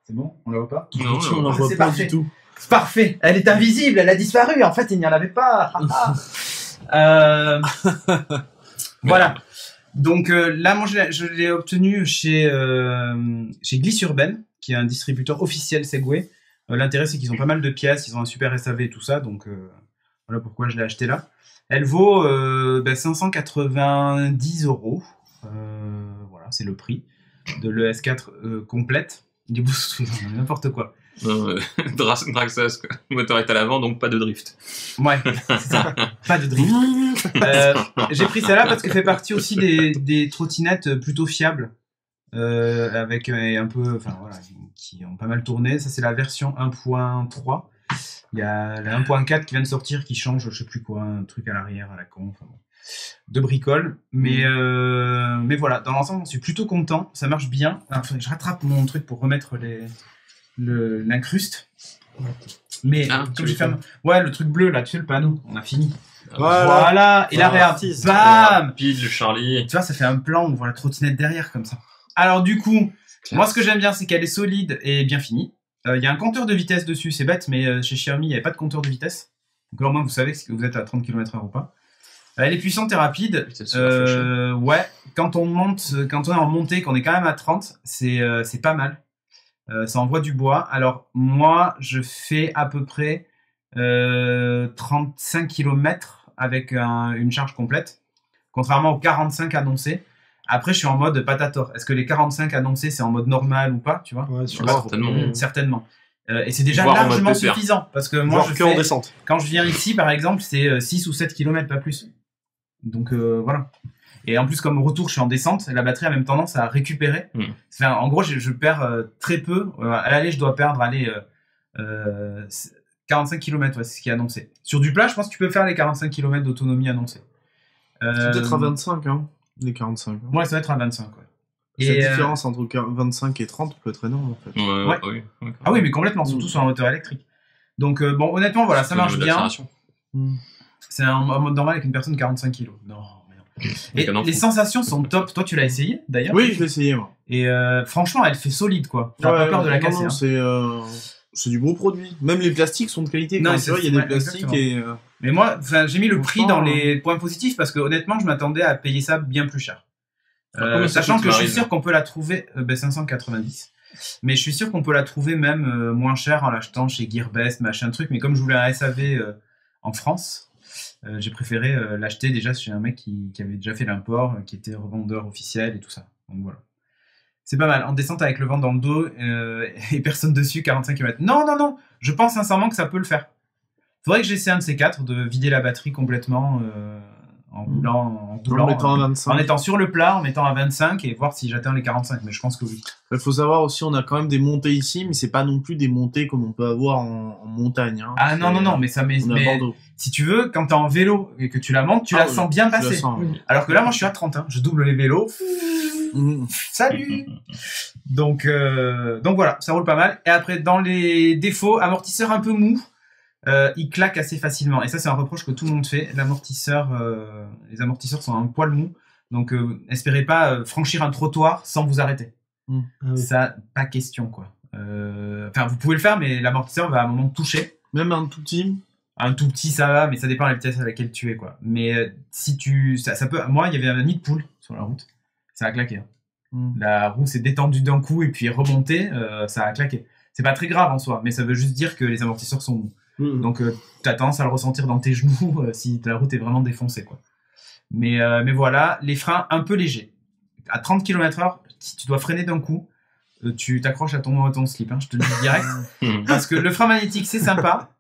Speaker 2: c'est bon, on la voit pas?
Speaker 1: Non,
Speaker 3: on la voit
Speaker 2: c'est
Speaker 3: pas
Speaker 2: parfait.
Speaker 3: du tout.
Speaker 2: C'est parfait, elle est invisible, elle a disparu, en fait il n'y en avait pas. Voilà. Donc là, moi je l'ai obtenu chez Gliss Urbaine, qui est un distributeur officiel Segway. L'intérêt, c'est qu'ils ont pas mal de pièces, ils ont un super SAV et tout ça, donc voilà pourquoi je l'ai acheté là. Elle vaut 590 €. Voilà, c'est le prix de l'ES4 complète. Il est boosté, n'importe quoi.
Speaker 1: Draxas, quoi. Le moteur est à l'avant, donc pas de drift.
Speaker 2: Ouais, c'est ça. Pas de drift. J'ai pris celle-là parce qu'elle fait partie aussi des trottinettes plutôt fiables. Avec un peu, qui ont pas mal tourné. Ça, c'est la version 1.3. Il y a la 1.4 qui vient de sortir qui change, je sais plus quoi, un truc à l'arrière, à la con, de bricole. Mais voilà, dans l'ensemble, je suis plutôt content. Ça marche bien. Enfin, je rattrape mon truc pour remettre l'incruste. Mais comme j'ai fait le truc bleu là, tu sais, le panneau, on a fini. Voilà. Et là, regarde, bam,
Speaker 1: pile Charlie.
Speaker 2: Tu vois, ça fait un plan, on voit la trottinette derrière comme ça. Alors du coup, moi ce que j'aime bien, c'est qu'elle est solide et bien finie. Il y a un compteur de vitesse dessus, c'est bête, mais chez Xiaomi, il n'y avait pas de compteur de vitesse. Donc là, au moins, vous savez que vous êtes à 30 km/h ou pas. Elle est puissante et rapide. Ouais, quand on est en montée, qu'on est quand même à 30, c'est pas mal. Ça envoie du bois. Alors moi, je fais à peu près 35 km avec une charge complète, contrairement aux 45 annoncés. Après, je suis en mode patator. Est-ce que les 45 annoncés, c'est en mode normal ou pas, tu vois?
Speaker 3: Ouais,
Speaker 1: certainement.
Speaker 2: Certainement. Et c'est déjà largement suffisant. Parce que moi,
Speaker 3: en descente.
Speaker 2: Quand je viens ici, par exemple, c'est 6 ou 7 km, pas plus. Donc, voilà. Et en plus, comme retour, je suis en descente, la batterie a même tendance à récupérer. Enfin, en gros, je perds très peu. À l'aller, je dois perdre 45 km, ouais, c'est ce qui est annoncé. Sur du plat, je pense que tu peux faire les 45 km d'autonomie annoncée.
Speaker 4: C'est peut-être à 25, hein, les 45. Hein.
Speaker 2: Ouais, ça va être à 25, ouais.
Speaker 4: Et la différence entre 25 et 30 peut être énorme, en fait.
Speaker 1: Ouais.
Speaker 2: Ah oui, mais complètement, surtout sur un moteur électrique. Donc, bon, honnêtement, voilà, ça marche bien. C'est un mode normal avec une personne de 45 kg. Non, mais non. Et les sensations sont top. Toi, tu l'as essayé, d'ailleurs?
Speaker 4: Oui, je l'ai essayé, moi.
Speaker 2: Et franchement, elle fait solide, quoi. T'as pas peur de la casser.
Speaker 4: Non, c'est du beau produit. Même les plastiques sont de qualité.
Speaker 2: Non,
Speaker 4: c'est vrai, il y a des plastiques et...
Speaker 2: Mais moi, j'ai mis le prix dans les points positifs parce que honnêtement, je m'attendais à payer ça bien plus cher. Sachant que je suis sûr qu'on peut la trouver 590. Mais je suis sûr qu'on peut la trouver même moins cher en l'achetant chez Gearbest, machin truc. Mais comme je voulais un SAV en France, j'ai préféré l'acheter déjà chez un mec qui avait déjà fait l'import, qui était revendeur officiel et tout ça. Donc voilà. C'est pas mal. En descente avec le vent dans le dos et personne dessus, 45 km. Non. Je pense sincèrement que ça peut le faire. Faudrait que j'essaie un de ces quatre, de vider la batterie complètement en roulant, en étant sur le plat, en mettant à 25 et voir si j'atteins les 45. Mais je pense que oui.
Speaker 4: Il faut savoir aussi, on a quand même des montées ici, mais c'est pas non plus des montées comme on peut avoir en montagne. Hein.
Speaker 2: Ah non, mais ça met. Si tu veux, quand t'es en vélo et que tu la montes, tu la sens bien passer.
Speaker 4: Sens, oui.
Speaker 2: Alors que là, moi, je suis à 30. Hein. Je double les vélos. Salut. Donc voilà, ça roule pas mal. Et après, dans les défauts, amortisseur un peu mou. Il claque assez facilement et ça c'est un reproche que tout le monde fait. Les amortisseurs sont un poil mou, donc espérez pas franchir un trottoir sans vous arrêter. Ça, pas question quoi. Enfin vous pouvez le faire, mais l'amortisseur va à un moment toucher.
Speaker 4: Même un tout petit
Speaker 2: ça va, mais ça dépend de la vitesse à laquelle tu es quoi. Mais si ça peut, moi il y avait un nid de poule sur la route, ça a claqué. La roue s'est détendue d'un coup et puis est remontée, ça a claqué. C'est pas très grave en soi, mais ça veut juste dire que les amortisseurs sont mous. Donc t'as tendance à le ressentir dans tes genoux si la route est vraiment défoncée quoi. Mais voilà, les freins un peu légers. À 30 km/h, si tu dois freiner d'un coup, tu t'accroches à ton slip, hein, je te le dis direct. Parce que le frein magnétique c'est sympa,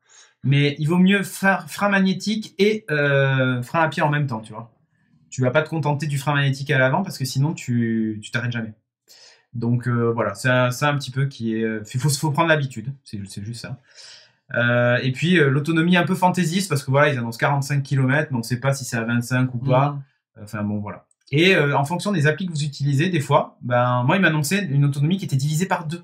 Speaker 2: mais il vaut mieux faire frein magnétique et frein à pied en même temps, tu vois. Tu vas pas te contenter du frein magnétique à l'avant parce que sinon tu t'arrêtes jamais. Donc voilà, c'est un petit peu qui est... faut prendre l'habitude, c'est juste ça. Et puis l'autonomie un peu fantaisiste parce que voilà ils annoncent 45 km mais on sait pas si c'est à 25 ou pas. Enfin bon voilà. Et en fonction des applis que vous utilisez des fois, ben moi il m'annonçait une autonomie qui était divisée par 2.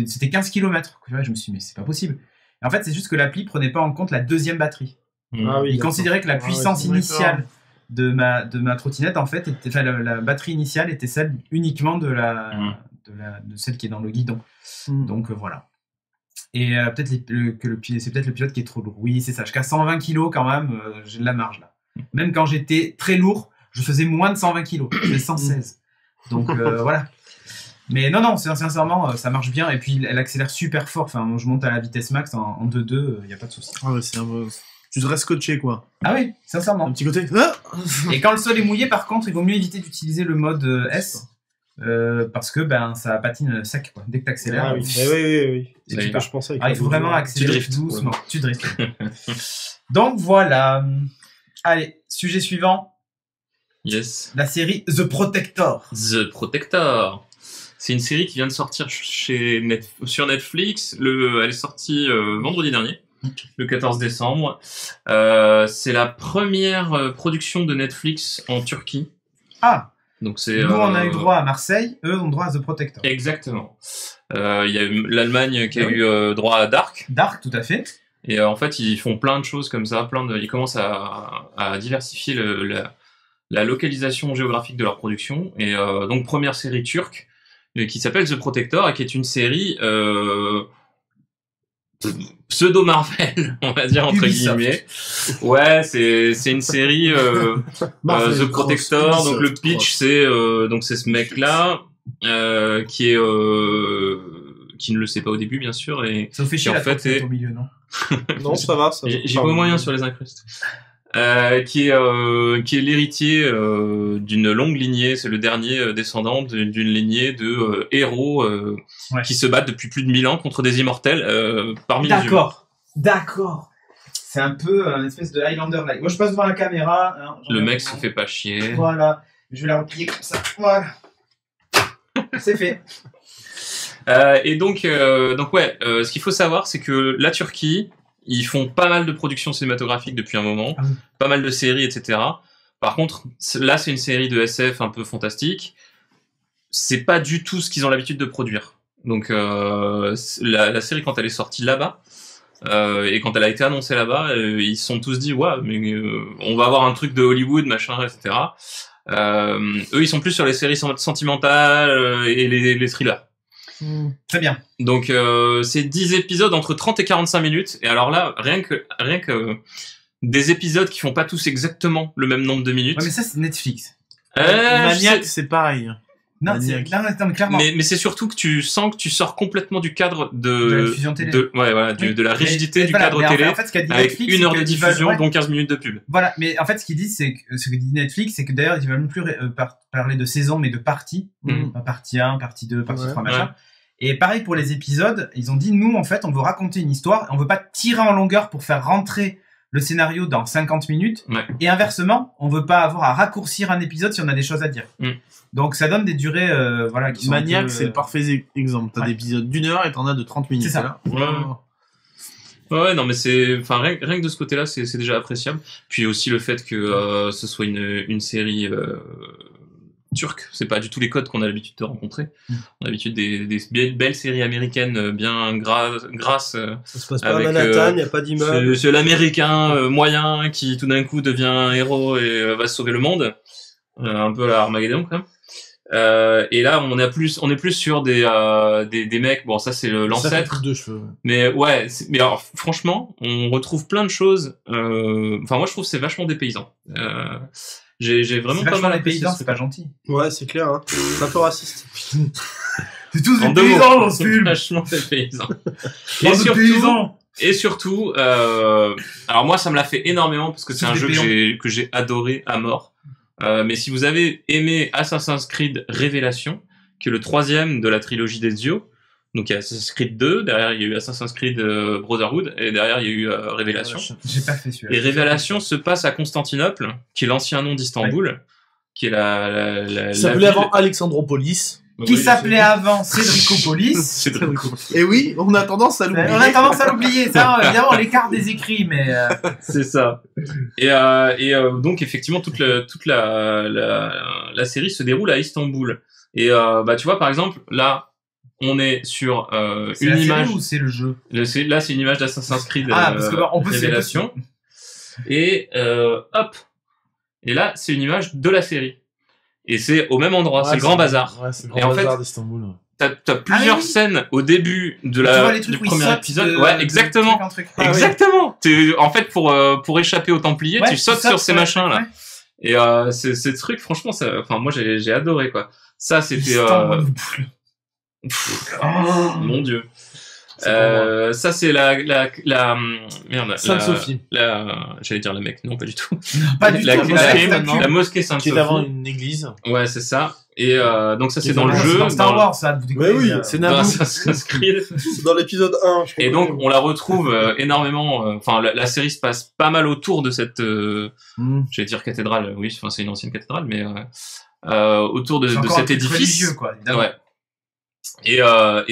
Speaker 2: C'était 15 km. Je me suis dit mais c'est pas possible. Et en fait c'est juste que l'appli prenait pas en compte la deuxième batterie. Il considérait que la puissance initiale de ma trottinette en fait était, la batterie initiale était celle uniquement de celle qui est dans le guidon. Donc voilà. Et peut-être c'est peut-être le pilote qui est trop lourd. Oui, c'est ça. Jusqu'à 120 kg quand même, j'ai de la marge là. Même quand j'étais très lourd, je faisais moins de 120 kg. Je faisais 116. Donc voilà. Mais non, sincèrement, ça marche bien. Et puis elle accélère super fort. Enfin, je monte à la vitesse max en 2.2, il y a pas de souci.
Speaker 4: Ah ouais, c'est un peu... Tu devrais scotcher quoi.
Speaker 2: Ah oui, sincèrement.
Speaker 4: Un petit côté.
Speaker 2: Et quand le sol est mouillé, par contre, il vaut mieux éviter d'utiliser le mode S. Parce que ça patine sec quoi. Dès que t'accélères.
Speaker 3: Ah oui. Oui. Et puis, je pensais
Speaker 2: il faut vraiment accélérer doucement. Tu driftes. Donc voilà. Allez, sujet suivant.
Speaker 1: Yes.
Speaker 2: La série The Protector.
Speaker 1: The Protector. C'est une série qui vient de sortir sur Netflix. Elle est sortie vendredi dernier, le 14 décembre. C'est la première production de Netflix en Turquie.
Speaker 2: Ah.
Speaker 1: Donc c'est.
Speaker 2: Nous on a eu droit à Marseille, eux ont droit à The Protector.
Speaker 1: Exactement. Il y a eu l'Allemagne qui a eu droit à Dark.
Speaker 2: Dark, tout à fait.
Speaker 1: Et en fait, ils font plein de choses comme ça, ils commencent à diversifier la localisation géographique de leur production. Et donc première série turque qui s'appelle The Protector et qui est une série pseudo Marvel, on va dire entre guillemets. Ouais, c'est une série The Protector. Donc le pitch c'est ce mec là qui ne le sait pas au début bien sûr et
Speaker 2: ça vous fait chier
Speaker 1: en fait
Speaker 2: au milieu non?
Speaker 3: Non, ça va.
Speaker 1: J'ai pas moyen sur les incrustes. Qui est l'héritier d'une longue lignée, c'est le dernier descendant d'une lignée de héros qui se battent depuis plus de 1000 ans contre des immortels parmi les humains.
Speaker 2: D'accord. C'est un peu une espèce de Highlander-like. Moi je passe devant la caméra. Hein,
Speaker 1: le mec se fait pas chier.
Speaker 2: Voilà. Je vais la replier comme ça. Voilà. C'est fait.
Speaker 1: Et donc ouais, ce qu'il faut savoir c'est que la Turquie, ils font pas mal de productions cinématographiques depuis un moment, pas mal de séries, etc. Par contre, là, c'est une série de SF un peu fantastique. C'est pas du tout ce qu'ils ont l'habitude de produire. Donc, la série, quand elle est sortie là-bas, et quand elle a été annoncée là-bas, ils se sont tous dit, ouais, mais on va avoir un truc de Hollywood, machin, etc. Eux, ils sont plus sur les séries sentimentales et les thrillers.
Speaker 2: Très bien.
Speaker 1: Donc c'est 10 épisodes entre 30 et 45 minutes et alors là rien que des épisodes qui font pas tous exactement le même nombre de minutes.
Speaker 2: Ouais mais ça c'est Netflix.
Speaker 4: Maniac c'est pareil.
Speaker 2: Non,
Speaker 4: Maniaque.
Speaker 2: non, mais clairement.
Speaker 1: Mais c'est surtout que tu sens que tu sors complètement du cadre
Speaker 2: De la diffusion télé.
Speaker 1: de la rigidité du cadre
Speaker 2: mais
Speaker 1: télé.
Speaker 2: En fait, ce qu'a dit
Speaker 1: Avec
Speaker 2: Netflix,
Speaker 1: une
Speaker 2: c'est
Speaker 1: heure de
Speaker 2: qu'ils
Speaker 1: diffusion,
Speaker 2: veulent-
Speaker 1: dont 15 minutes de pub.
Speaker 2: Voilà, mais en fait, ce qu'ils disent, c'est que ce que dit Netflix, c'est que d'ailleurs, ils veulent même plus parler de saison, mais de parties. Enfin, partie 1, partie 2, partie 3, machin.
Speaker 1: Ouais.
Speaker 2: Et pareil pour les épisodes, ils ont dit, nous, en fait, on veut raconter une histoire, on veut pas tirer en longueur pour faire rentrer le scénario dans 50 minutes.
Speaker 1: Ouais.
Speaker 2: Et inversement, on veut pas avoir à raccourcir un épisode si on a des choses à dire. Donc, ça donne des durées, voilà, qui sont un
Speaker 4: Maniac,
Speaker 2: peu,
Speaker 4: c'est le parfait exemple. T'as
Speaker 2: ouais.
Speaker 4: des épisodes d'1 heure et t'en as de 30 minutes.
Speaker 2: C'est ça.
Speaker 4: Là.
Speaker 1: Ouais, non, mais c'est, enfin, rien que de ce côté-là, c'est déjà appréciable. Puis aussi le fait que ce soit une série turque, c'est pas du tout les codes qu'on a l'habitude de rencontrer. On a l'habitude des belles séries américaines bien grasses.
Speaker 3: Ça se passe pas à
Speaker 1: Avec,
Speaker 3: Manhattan, y a pas d'immeuble.
Speaker 1: C'est l'américain moyen qui tout d'un coup devient un héros et va sauver le monde. Un peu à la Armageddon, quand même. Et là, on est plus sur des mecs. Bon, ça c'est l'ancêtre.
Speaker 4: de cheveux.
Speaker 1: Mais ouais, mais alors franchement, on retrouve plein de choses. Enfin, moi je trouve que c'est vachement dépaysant. J'ai vraiment
Speaker 2: C'est
Speaker 1: pas
Speaker 2: vachement
Speaker 1: mal
Speaker 2: les
Speaker 1: apprécié
Speaker 2: paysans,
Speaker 1: ce
Speaker 2: c'est pas gentil.
Speaker 3: Ouais, c'est clair, hein. C'est un peu raciste.
Speaker 2: C'est tous
Speaker 1: En
Speaker 2: des
Speaker 1: deux mots.
Speaker 2: paysans dans ce film.
Speaker 1: Vachement dépaysant.
Speaker 2: Bande de paysans.
Speaker 1: Et surtout, alors moi ça me l'a fait énormément parce que c'est
Speaker 2: Tous
Speaker 1: un
Speaker 2: des
Speaker 1: jeu
Speaker 2: péons.
Speaker 1: que j'ai adoré à mort. Mais si vous avez aimé Assassin's Creed Révélation, qui est le 3e de la trilogie d'Ezio, donc il y a Assassin's Creed 2, derrière il y a eu Assassin's Creed Brotherhood, et derrière il y a eu Révélation.
Speaker 2: J'ai pas fait celui-là.
Speaker 1: Et Révélation se passe à Constantinople, qui est l'ancien nom d'Istanbul, qui est la
Speaker 4: Ça s'appelait avant Alexandropolis.
Speaker 2: Qui s'appelait avant Cédricopolis.
Speaker 4: Et oui, on a tendance à
Speaker 2: On
Speaker 4: l'oublier.
Speaker 2: a tendance à l'oublier, ça, évidemment, l'écart des écrits, mais
Speaker 1: C'est ça. Et donc effectivement toute la série se déroule à Istanbul. Et bah tu vois par exemple là on est sur
Speaker 2: c'est
Speaker 1: une
Speaker 2: la
Speaker 1: image.
Speaker 2: série ou c'est le jeu?
Speaker 1: Là c'est une image d'Assassin's Creed
Speaker 2: Parce que bah, on peut
Speaker 1: Révélation. Et hop. Et là c'est une image de la série. Et c'est au même endroit, c'est le grand bazar.
Speaker 4: Ouais, c'est le
Speaker 1: Et
Speaker 4: grand
Speaker 1: en fait,
Speaker 4: bazar d'Istanbul. Ouais.
Speaker 1: T'as plusieurs
Speaker 2: oui.
Speaker 1: scènes au début de
Speaker 2: Tu vois les
Speaker 1: du
Speaker 2: trucs où ils
Speaker 1: premier
Speaker 2: sautent
Speaker 1: épisode.
Speaker 2: de-
Speaker 1: Ouais,
Speaker 2: de
Speaker 1: exactement.
Speaker 2: truc en truc. Ah, ouais.
Speaker 1: Exactement. En fait, pour échapper aux Templiers,
Speaker 2: Ouais,
Speaker 1: tu sautes sur ces
Speaker 2: ouais,
Speaker 1: machins là.
Speaker 2: ouais.
Speaker 1: Et ces trucs, franchement, enfin moi j'ai adoré quoi. Ça c'était
Speaker 2: Istanbul.
Speaker 1: mon Dieu.
Speaker 4: C'est vraiment-
Speaker 1: Ça c'est la merde.
Speaker 4: Sainte-Sophie.
Speaker 1: J'allais dire la Mecque, non pas du tout.
Speaker 2: Pas du
Speaker 1: La
Speaker 2: tout.
Speaker 1: mosquée,
Speaker 4: maintenant.
Speaker 1: la mosquée
Speaker 4: Qui est
Speaker 1: Sainte-Sophie.
Speaker 4: avant une église.
Speaker 1: Ouais, c'est ça. Et donc ça c'est dans le
Speaker 2: C'est
Speaker 1: jeu.
Speaker 2: dans Star
Speaker 1: dans-
Speaker 2: Wars, ça. vous déconnez,
Speaker 3: oui,
Speaker 2: c'est
Speaker 1: dans
Speaker 4: Naboo.
Speaker 1: Assassin's Creed.
Speaker 3: C'est dans l'épisode 1, je crois.
Speaker 1: Et donc on la retrouve énormément. Enfin la série se passe pas mal autour de cette, j'allais dire cathédrale. Oui, enfin c'est une ancienne cathédrale, mais autour de
Speaker 2: encore un
Speaker 1: cet
Speaker 2: truc
Speaker 1: édifice.
Speaker 2: religieux, quoi, évidemment.
Speaker 1: Ouais. Et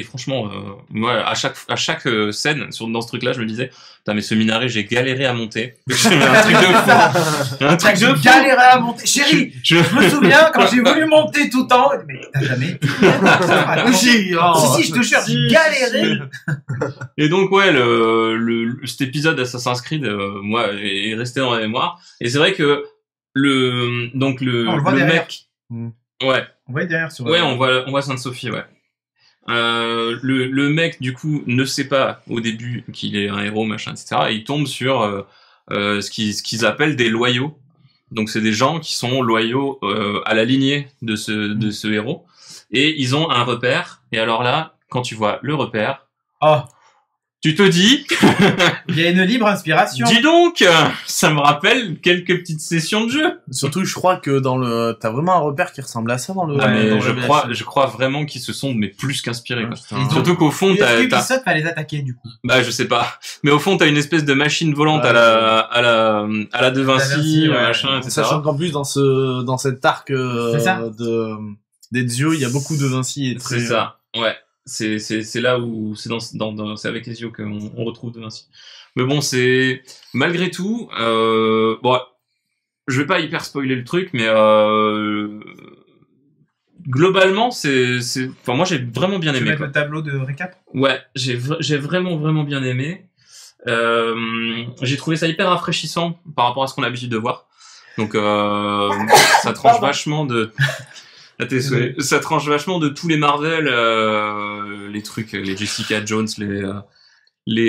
Speaker 1: franchement, ouais, à chaque scène dans ce truc-là, je me disais, putain, mais ce minaret, j'ai galéré à monter. un truc de fou. Un truc de
Speaker 2: J'ai
Speaker 1: fou.
Speaker 2: galéré à monter. Chérie,
Speaker 1: Je-
Speaker 2: je me souviens quand j'ai voulu monter tout en haut. Mais t'as jamais été. Si, je te jure, j'ai galéré.
Speaker 1: Et donc ouais, cet épisode d'Assassin's Creed, moi, est resté dans la mémoire. Et c'est vrai que
Speaker 2: On le voit derrière.
Speaker 1: mec, ouais,
Speaker 2: On voit derrière sur.
Speaker 1: ouais, on voit Sainte-Sophie, ouais. Le mec du coup ne sait pas au début qu'il est un héros, machin, etc. Et il tombe sur ce qu'ils appellent des loyaux. Donc c'est des gens qui sont loyaux à la lignée de ce héros. Et ils ont un repère. Et alors là, quand tu vois le repère,
Speaker 2: Oh,
Speaker 1: tu te dis,
Speaker 2: il y a une libre inspiration.
Speaker 1: dis donc, ça me rappelle quelques petites sessions de jeu.
Speaker 4: Surtout, je crois que t'as vraiment un repère qui ressemble à ça dans le.
Speaker 1: Ah, mais
Speaker 4: dans
Speaker 1: je
Speaker 4: Révélation.
Speaker 1: crois vraiment qu'ils se sont plus qu'inspirés. quoi.
Speaker 4: Putain.
Speaker 2: Ils ont-
Speaker 1: Surtout qu'au fond,
Speaker 2: Et
Speaker 1: t'as,
Speaker 2: est-ce que Ubisoft va les attaquer, du coup?
Speaker 1: bah je sais pas, mais au fond t'as une espèce de machine volante
Speaker 4: Ouais,
Speaker 1: à la De Vinci,
Speaker 2: Vinci, ouais.
Speaker 1: machin, etc.
Speaker 4: Sachant qu'en plus dans cet arc
Speaker 2: C'est ça.
Speaker 4: d'Ezio, il y a beaucoup de Vinci et très.
Speaker 1: C'est ça, ouais. C'est là où c'est c'est avec les yeux qu'on retrouve De Vinci. Mais bon, c'est malgré tout, bon, je vais pas hyper spoiler le truc, mais globalement, enfin moi j'ai vraiment bien
Speaker 2: Tu veux
Speaker 1: aimé.
Speaker 2: mettre
Speaker 1: Quoi.
Speaker 2: le tableau de récap?
Speaker 1: Ouais, j'ai vraiment bien aimé. J'ai trouvé ça hyper rafraîchissant par rapport à ce qu'on a l'habitude de voir. Donc ça tranche vachement de ça tranche vachement de tous les Marvel, les trucs, les Jessica Jones, tu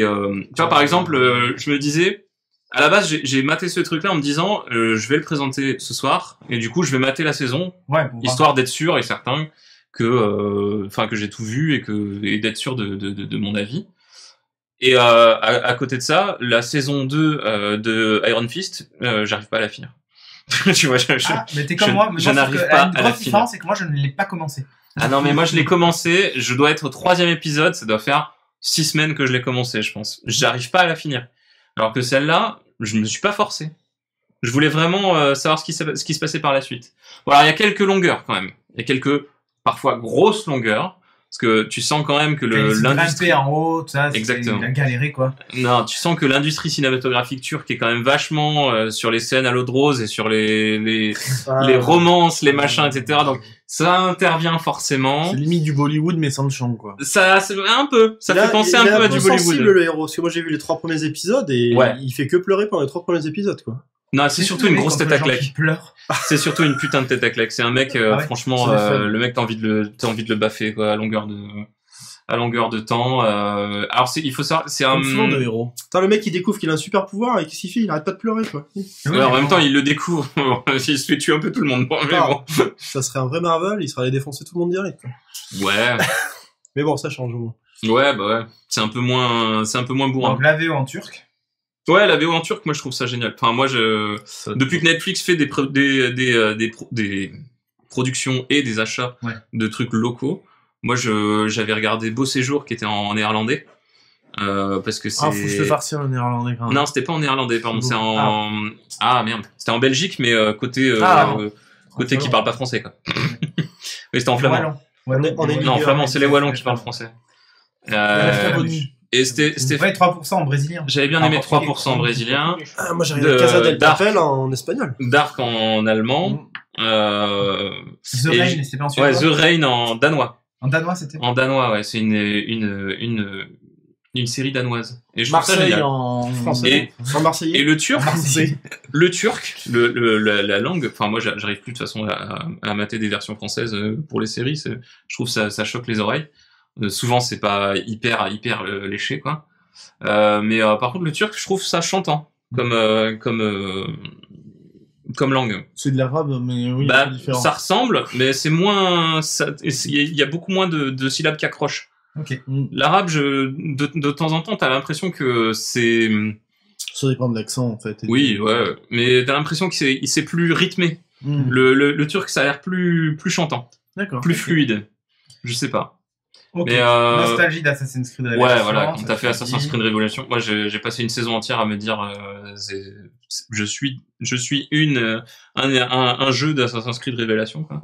Speaker 1: vois par exemple, je me disais à la base j'ai maté ce truc là en me disant je vais le présenter ce soir et du coup je vais mater la saison
Speaker 2: Ouais, pour voir.
Speaker 1: histoire d'être sûr et certain que j'ai tout vu et d'être sûr de mon avis. Et à côté de ça, la saison 2 de Iron Fist, j'arrive pas à la finir. Tu vois,
Speaker 2: mais t'es comme moi, mais
Speaker 1: je n'arrive pas à la finir.
Speaker 2: La grosse différence, c'est que moi, je ne l'ai pas commencé.
Speaker 1: Ah non, mais moi, je l'ai commencé, je dois être au 3e épisode, ça doit faire 6 semaines que je l'ai commencé, je pense. J'arrive pas à la finir. Alors que celle-là, je me suis pas forcé. Je voulais vraiment savoir ce qui se passait par la suite. Bon, alors il y a quelques longueurs quand même. Il y a quelques, parfois, grosses longueurs. Parce que tu sens quand même que
Speaker 2: l'industrie en haut, tout ça,
Speaker 1: exactement.
Speaker 2: Il a galéré, quoi.
Speaker 1: Non, tu sens que l'industrie cinématographique turque est quand même vachement sur les scènes à l'eau de rose et sur les romances, les machins, etc. Donc, ça intervient forcément.
Speaker 4: C'est limite du Bollywood, mais sans le chant, quoi.
Speaker 1: Ça, c'est un peu. Ça fait penser un peu à du Bollywood.
Speaker 3: Sensible, le héros. Parce que moi, j'ai vu les 3 premiers épisodes et il fait que pleurer pendant les 3 premiers épisodes, quoi.
Speaker 1: Non, c'est surtout une grosse tête à claque.
Speaker 2: Pleure.
Speaker 1: C'est surtout une putain de tête à claque. C'est un mec, franchement, le mec, t'as envie de le baffer, quoi, à longueur de temps. Alors il faut savoir, c'est un
Speaker 4: souvent de héros.
Speaker 3: Putain, le mec il découvre qu'il a un super pouvoir et qu'est-ce qu'il fait? Il arrête pas de pleurer, quoi.
Speaker 1: Ouais, en même temps, il le découvre. Il se fait tuer un peu tout le monde. Mais bon.
Speaker 3: Ça serait un vrai Marvel, il serait allé défoncer tout le monde direct, quoi.
Speaker 1: Ouais.
Speaker 3: Mais bon, ça change au moins.
Speaker 1: Ouais, bah ouais. C'est un peu moins bourrin.
Speaker 2: Donc, la VO en turc.
Speaker 1: Ouais, la VO en turc, moi je trouve ça génial. Enfin, moi depuis que Netflix fait des productions et des achats de trucs locaux, moi j'avais regardé Beau Séjour qui était en néerlandais. Parce que c'est...
Speaker 4: Ah, faut que je te farcir le néerlandais quand même.
Speaker 1: Non, c'était pas en néerlandais, pardon, c'est en... Ah merde, c'était en Belgique, mais côté qui parle pas français, quoi. Oui, c'était en flamand. Non, en flamand, c'est les Wallons qui parlent français. Et c'était...
Speaker 2: Ouais, 3% en brésilien.
Speaker 1: J'avais bien aimé 3% en brésilien.
Speaker 3: Ah, moi j'ai regardé Casa del Papel en espagnol.
Speaker 1: Dark en allemand.
Speaker 2: The Rain, c'était pas en suédois.
Speaker 1: Ouais, The Rain en danois.
Speaker 2: En danois, c'était?
Speaker 1: En danois, ouais, c'est une série danoise. Et je trouve ça
Speaker 4: Marseille
Speaker 1: génial.
Speaker 4: en
Speaker 3: français. En marseillais.
Speaker 1: Et le turc, la langue, enfin moi j'arrive plus de toute façon à mater des versions françaises pour les séries, je trouve ça choque les oreilles. Souvent c'est pas hyper léché, quoi. Mais par contre le turc, je trouve ça chantant comme langue.
Speaker 4: C'est de l'arabe, mais oui,
Speaker 1: bah,
Speaker 4: c'est différent.
Speaker 1: Ça ressemble, mais c'est moins. Il y a beaucoup moins de syllabes qui accrochent.
Speaker 2: Ok.
Speaker 1: L'arabe, de temps en temps, t'as l'impression que c'est.
Speaker 4: Ça dépend de l'accent, en fait.
Speaker 1: Oui, ouais, mais t'as l'impression que c'est plus rythmé. Le turc, ça a l'air plus chantant.
Speaker 4: D'accord.
Speaker 1: Plus fluide. Je sais pas.
Speaker 2: Ok.
Speaker 1: Mais
Speaker 2: nostalgie d'Assassin's Creed Révélation.
Speaker 1: Ouais, voilà, quand t'as fait Assassin's Creed Révélation, moi j'ai passé une saison entière à me dire je suis un jeu d'Assassin's Creed Révélation, quoi.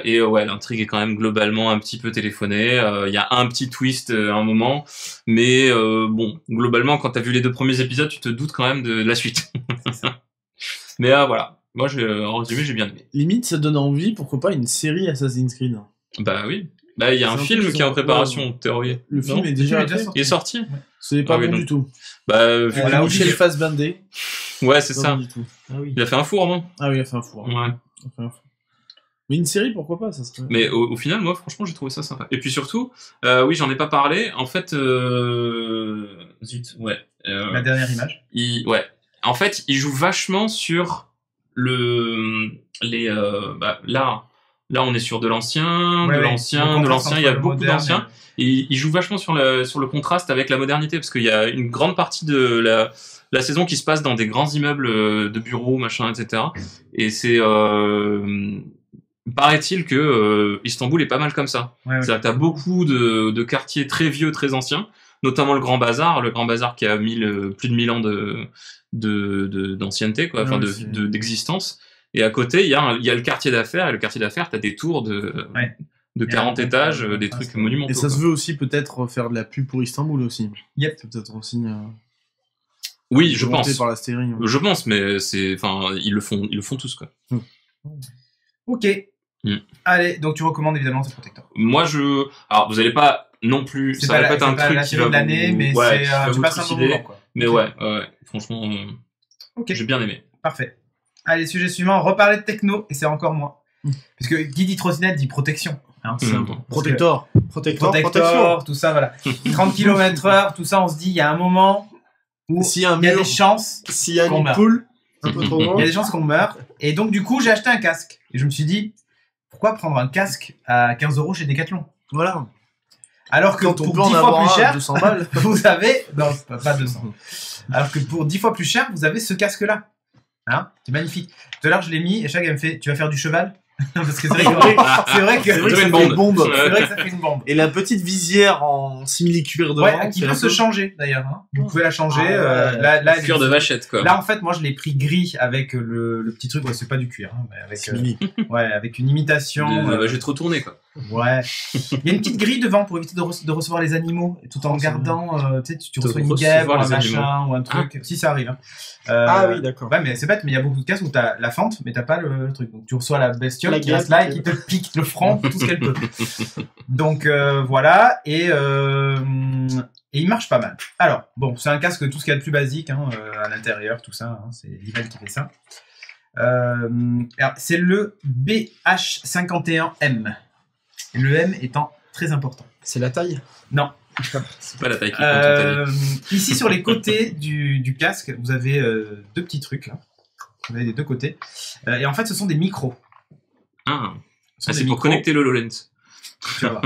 Speaker 1: Et ouais, l'intrigue est quand même globalement un petit peu téléphonée. Il y a un petit twist à un moment, mais bon, globalement, quand t'as vu les 2 premiers épisodes, tu te doutes quand même de la suite. Mais voilà, moi en résumé, j'ai bien aimé.
Speaker 4: Limite, ça donne envie, pourquoi pas une série Assassin's Creed.
Speaker 1: Bah oui. Bah, il y a un film qui est en préparation, théorie.
Speaker 4: Le film est déjà
Speaker 2: sorti.
Speaker 1: Il est sorti.
Speaker 4: C'est pas bon du tout.
Speaker 1: Bah,
Speaker 4: vu que Michel Fassbender.
Speaker 1: Ouais, c'est ça.
Speaker 4: Du tout. Ah oui.
Speaker 1: Il a fait un four, non?
Speaker 4: Ah oui, il a fait un four.
Speaker 1: Ouais.
Speaker 4: Mais une série, pourquoi pas, ça serait...
Speaker 1: Mais au final, moi, franchement, j'ai trouvé ça sympa. Et puis surtout, oui, j'en ai pas parlé. En fait, zut, ouais.
Speaker 2: La dernière image.
Speaker 1: Ouais. En fait, il joue vachement sur Là, on est sur de l'ancien. Il y a beaucoup d'anciens. Et il joue vachement sur le contraste avec la modernité, parce qu'il y a une grande partie de la saison qui se passe dans des grands immeubles de bureaux, machin, etc. Et c'est paraît-il que Istanbul est pas mal comme ça. C'est-à-dire que t'as beaucoup de quartiers très vieux, très anciens, notamment le Grand Bazar qui a plus de 1000 ans d'ancienneté, quoi, enfin d'existence. Et à côté, il y a le quartier d'affaires, et le quartier d'affaires, t'as des tours de 40 étages, des trucs monumentaux.
Speaker 4: Et ça se veut aussi peut-être faire de la pub pour Istanbul aussi.
Speaker 2: Yep.
Speaker 4: C'est peut-être aussi...
Speaker 1: Oui, je pense.
Speaker 4: Par la série, ouais.
Speaker 1: Je pense, mais ils le font tous, quoi.
Speaker 2: Ok. Allez, donc tu recommandes évidemment ce Protector.
Speaker 1: Moi, alors vous allez pas non plus, ça va pas être un truc
Speaker 2: qui va
Speaker 1: de
Speaker 2: l'année, mais tu passes un bon moment, quoi.
Speaker 1: Mais ouais, franchement, j'ai bien aimé.
Speaker 2: Parfait. Allez, sujet suivant, reparler de techno, et c'est encore moi. Parce que qui dit trottinette dit protection. Hein,
Speaker 4: Protector,
Speaker 2: tout ça, voilà. 30 km/h, tout ça, on se dit, il y a un moment où il y a des chances
Speaker 3: s'il y a une poule un peu trop grande,
Speaker 2: il y a des chances qu'on meure. Et donc, du coup, j'ai acheté un casque. Et je me suis dit, pourquoi prendre un casque à 15 € chez Decathlon?
Speaker 4: Voilà.
Speaker 2: Alors que
Speaker 4: Quand on
Speaker 2: pour
Speaker 4: peut en
Speaker 2: 10 fois
Speaker 4: avoir
Speaker 2: plus
Speaker 4: un à
Speaker 2: cher,
Speaker 4: 200 balles.
Speaker 2: vous avez... Non, pas 200. Alors que pour 10 fois plus cher, vous avez ce casque-là. Hein, c'est magnifique. Tout à l'heure, je l'ai mis et chaque elle me fait, tu vas faire du cheval? Parce que c'est vrai que
Speaker 1: C'est vrai que
Speaker 2: ça
Speaker 1: une
Speaker 2: fait
Speaker 1: bombe.
Speaker 2: bombe. C'est vrai que ça fait une bombe.
Speaker 4: Et la petite visière en simili-cuir devant.
Speaker 2: Ouais, qui
Speaker 4: c'est
Speaker 2: peut
Speaker 4: un
Speaker 2: se
Speaker 4: peu-
Speaker 2: changer d'ailleurs. Hein. Vous pouvez la changer.
Speaker 3: Ah ouais.
Speaker 2: Là,
Speaker 1: Cuir de vachette, quoi.
Speaker 2: Là, en fait, moi, je l'ai pris gris avec le petit truc. Ouais, c'est pas du cuir, hein, mais avec,
Speaker 4: Simili.
Speaker 2: ouais, avec une imitation.
Speaker 1: La vachette retournée, quoi.
Speaker 2: Ouais. Il y a une petite grille devant pour éviter de recevoir les animaux, et tout en
Speaker 3: Oh, c'est
Speaker 2: gardant, tu sais, tu
Speaker 1: De
Speaker 2: reçois une
Speaker 1: recevoir
Speaker 2: guêpe, ou un
Speaker 1: les
Speaker 2: machin, ou un truc. Si ça arrive. Hein.
Speaker 3: Ah oui, d'accord.
Speaker 2: Ouais, mais c'est bête, mais il y a beaucoup de casques où t'as la fente, mais t'as pas le truc. Donc tu reçois la bestiole
Speaker 3: La
Speaker 2: qui reste là et qui te pique le front tout ce qu'elle peut. Donc voilà, et il marche pas mal. Alors, bon, c'est un casque tout ce qu'il y a de plus basique, hein, à l'intérieur, tout ça, hein, c'est Livel qui fait ça. Alors, c'est le BH51M. Et le M étant très important.
Speaker 3: C'est la taille?
Speaker 2: Non.
Speaker 1: C'est pas la taille qui compte, t'as dit.
Speaker 2: Ici sur les côtés du casque, vous avez deux petits trucs là. Vous avez des deux côtés. Et en fait, ce sont des micros.
Speaker 1: Ah,
Speaker 2: Ce sont des
Speaker 1: c'est pour
Speaker 2: micros,
Speaker 1: connecter le HoloLens.
Speaker 2: tu vas voir.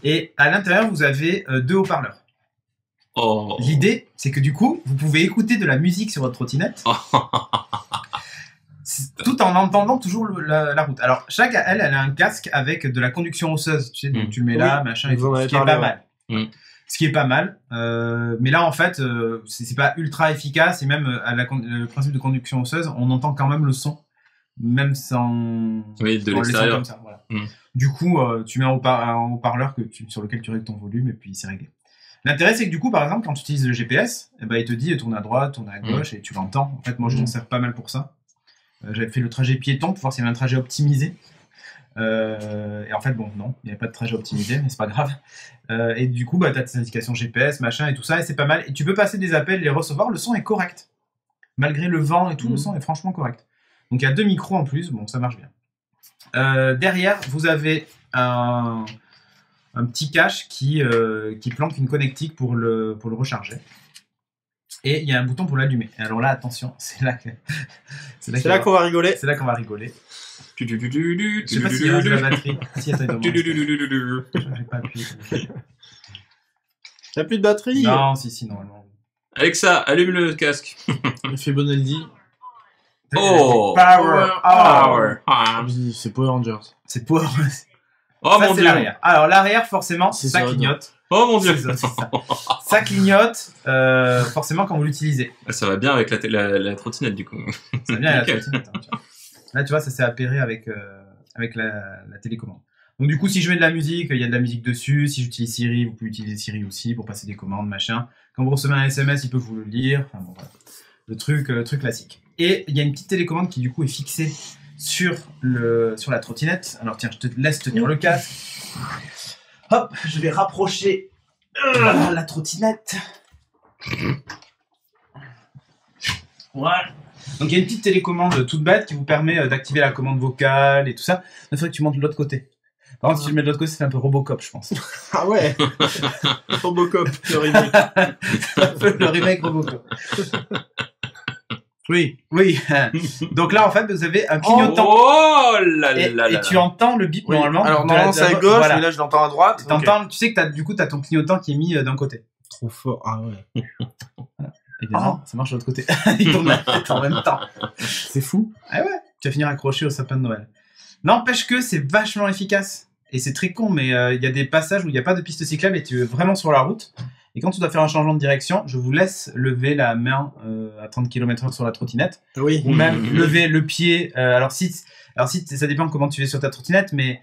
Speaker 2: Et à l'intérieur, vous avez deux haut-parleurs.
Speaker 1: Oh.
Speaker 2: L'idée, c'est que du coup, vous pouvez écouter de la musique sur votre trottinette, tout en entendant toujours la route. Alors, chaque elle a un casque avec de la conduction osseuse. Tu sais, donc tu le mets là, machin, et
Speaker 3: vous en
Speaker 2: tout,
Speaker 3: avez
Speaker 2: ce qui est
Speaker 3: parlé,
Speaker 2: pas
Speaker 3: ouais.
Speaker 2: mal.
Speaker 1: Mm.
Speaker 2: Ce qui est pas mal. Mais là, en fait, c'est pas ultra efficace. Et même le principe de conduction osseuse, on entend quand même le son, même sans...
Speaker 1: Oui, de
Speaker 2: en le laissant
Speaker 1: l'extérieur.
Speaker 2: comme ça, voilà.
Speaker 1: Mm.
Speaker 2: Du coup, tu mets un haut-parleur sur lequel tu règles ton volume et puis c'est réglé. L'intérêt, c'est que du coup, par exemple, quand tu utilises le GPS, eh ben, il te dit tourne à droite, tourne à gauche et tu l'entends. En fait, moi, je m'en sers pas mal pour ça. J'avais fait le trajet piéton pour voir s'il y avait un trajet optimisé. Et en fait, bon, non, il n'y avait pas de trajet optimisé, mais c'est pas grave. Et du coup, bah, tu as tes indications GPS, machin et tout ça, et c'est pas mal. Et tu peux passer des appels, les recevoir, le son est correct. Malgré le vent et tout, le son est franchement correct. Donc il y a deux micros en plus, bon, ça marche bien. Derrière, vous avez un petit cache qui planque une connectique pour le recharger. Et il y a un bouton pour l'allumer. Et alors là, attention, c'est là
Speaker 3: qu'on va rigoler.
Speaker 2: C'est là qu'on va rigoler. Je sais pas s'il y a de la batterie. Si, attends, j'ai pas appuyé.
Speaker 3: T'as plus de batterie?
Speaker 2: Non, si, normalement.
Speaker 1: Alexa, allume le casque.
Speaker 4: Il fait bon LD.
Speaker 1: Oh.
Speaker 2: Power.
Speaker 1: Ah.
Speaker 4: Oui, c'est Power Rangers.
Speaker 2: C'est Power.
Speaker 1: Oh
Speaker 2: Ça,
Speaker 1: mon
Speaker 2: c'est
Speaker 1: dieu.
Speaker 2: l'arrière. Alors, l'arrière, forcément,
Speaker 4: C'est
Speaker 2: ça
Speaker 4: ça,
Speaker 2: clignote.
Speaker 1: Oh mon dieu.
Speaker 2: C'est ça. Ça clignote, forcément, quand vous l'utilisez.
Speaker 1: Ça va bien avec la trottinette du coup.
Speaker 2: Ça vient à la
Speaker 1: Nickel.
Speaker 2: trottinette, hein, tu vois. Là, tu vois, ça s'est appairé avec la télécommande. Donc, du coup, si je mets de la musique, il y a de la musique dessus. Si j'utilise Siri, vous pouvez utiliser Siri aussi pour passer des commandes, machin. Quand vous recevez un SMS, il peut vous le lire. Enfin, bon, voilà. Le truc classique. Et il y a une petite télécommande qui, du coup, est fixée sur la trottinette. Alors, tiens, je te laisse tenir le casque. Hop, je vais rapprocher la trottinette. Voilà. Donc il y a une petite télécommande toute bête qui vous permet d'activer la commande vocale et tout ça. Il faudrait que tu montes de l'autre côté. Par contre, si je mets de l'autre côté, c'est un peu Robocop, je pense.
Speaker 3: Ah ouais. Robocop, le remake.
Speaker 2: C'est un peu le remake Robocop.
Speaker 4: Oui.
Speaker 2: Oui. Donc là, en fait, vous avez un clignotant.
Speaker 1: Oh là
Speaker 2: Et,
Speaker 1: là là.
Speaker 2: et tu entends le bip
Speaker 4: Oui.
Speaker 2: normalement.
Speaker 4: Alors,
Speaker 2: de la-
Speaker 4: normalement, c'est à
Speaker 2: de la-
Speaker 4: gauche,
Speaker 2: voilà.
Speaker 4: mais là, je l'entends à droite.
Speaker 2: T'entends, tu sais que t'as ton clignotant qui est mis d'un côté.
Speaker 3: Trop fort. Ah ouais.
Speaker 2: Évidemment, ça marche de l'autre côté. Il tourne la tête en même temps.
Speaker 4: C'est fou.
Speaker 2: Ah ouais, tu vas finir accroché au sapin de Noël. N'empêche que c'est vachement efficace. Et c'est très con, mais il y a des passages où il n'y a pas de piste cyclable et tu es vraiment sur la route. Et quand tu dois faire un changement de direction, je vous laisse lever la main à 30 km/h sur la trottinette.
Speaker 3: Oui.
Speaker 2: Ou même lever le pied. Alors si ça dépend comment tu es sur ta trottinette, mais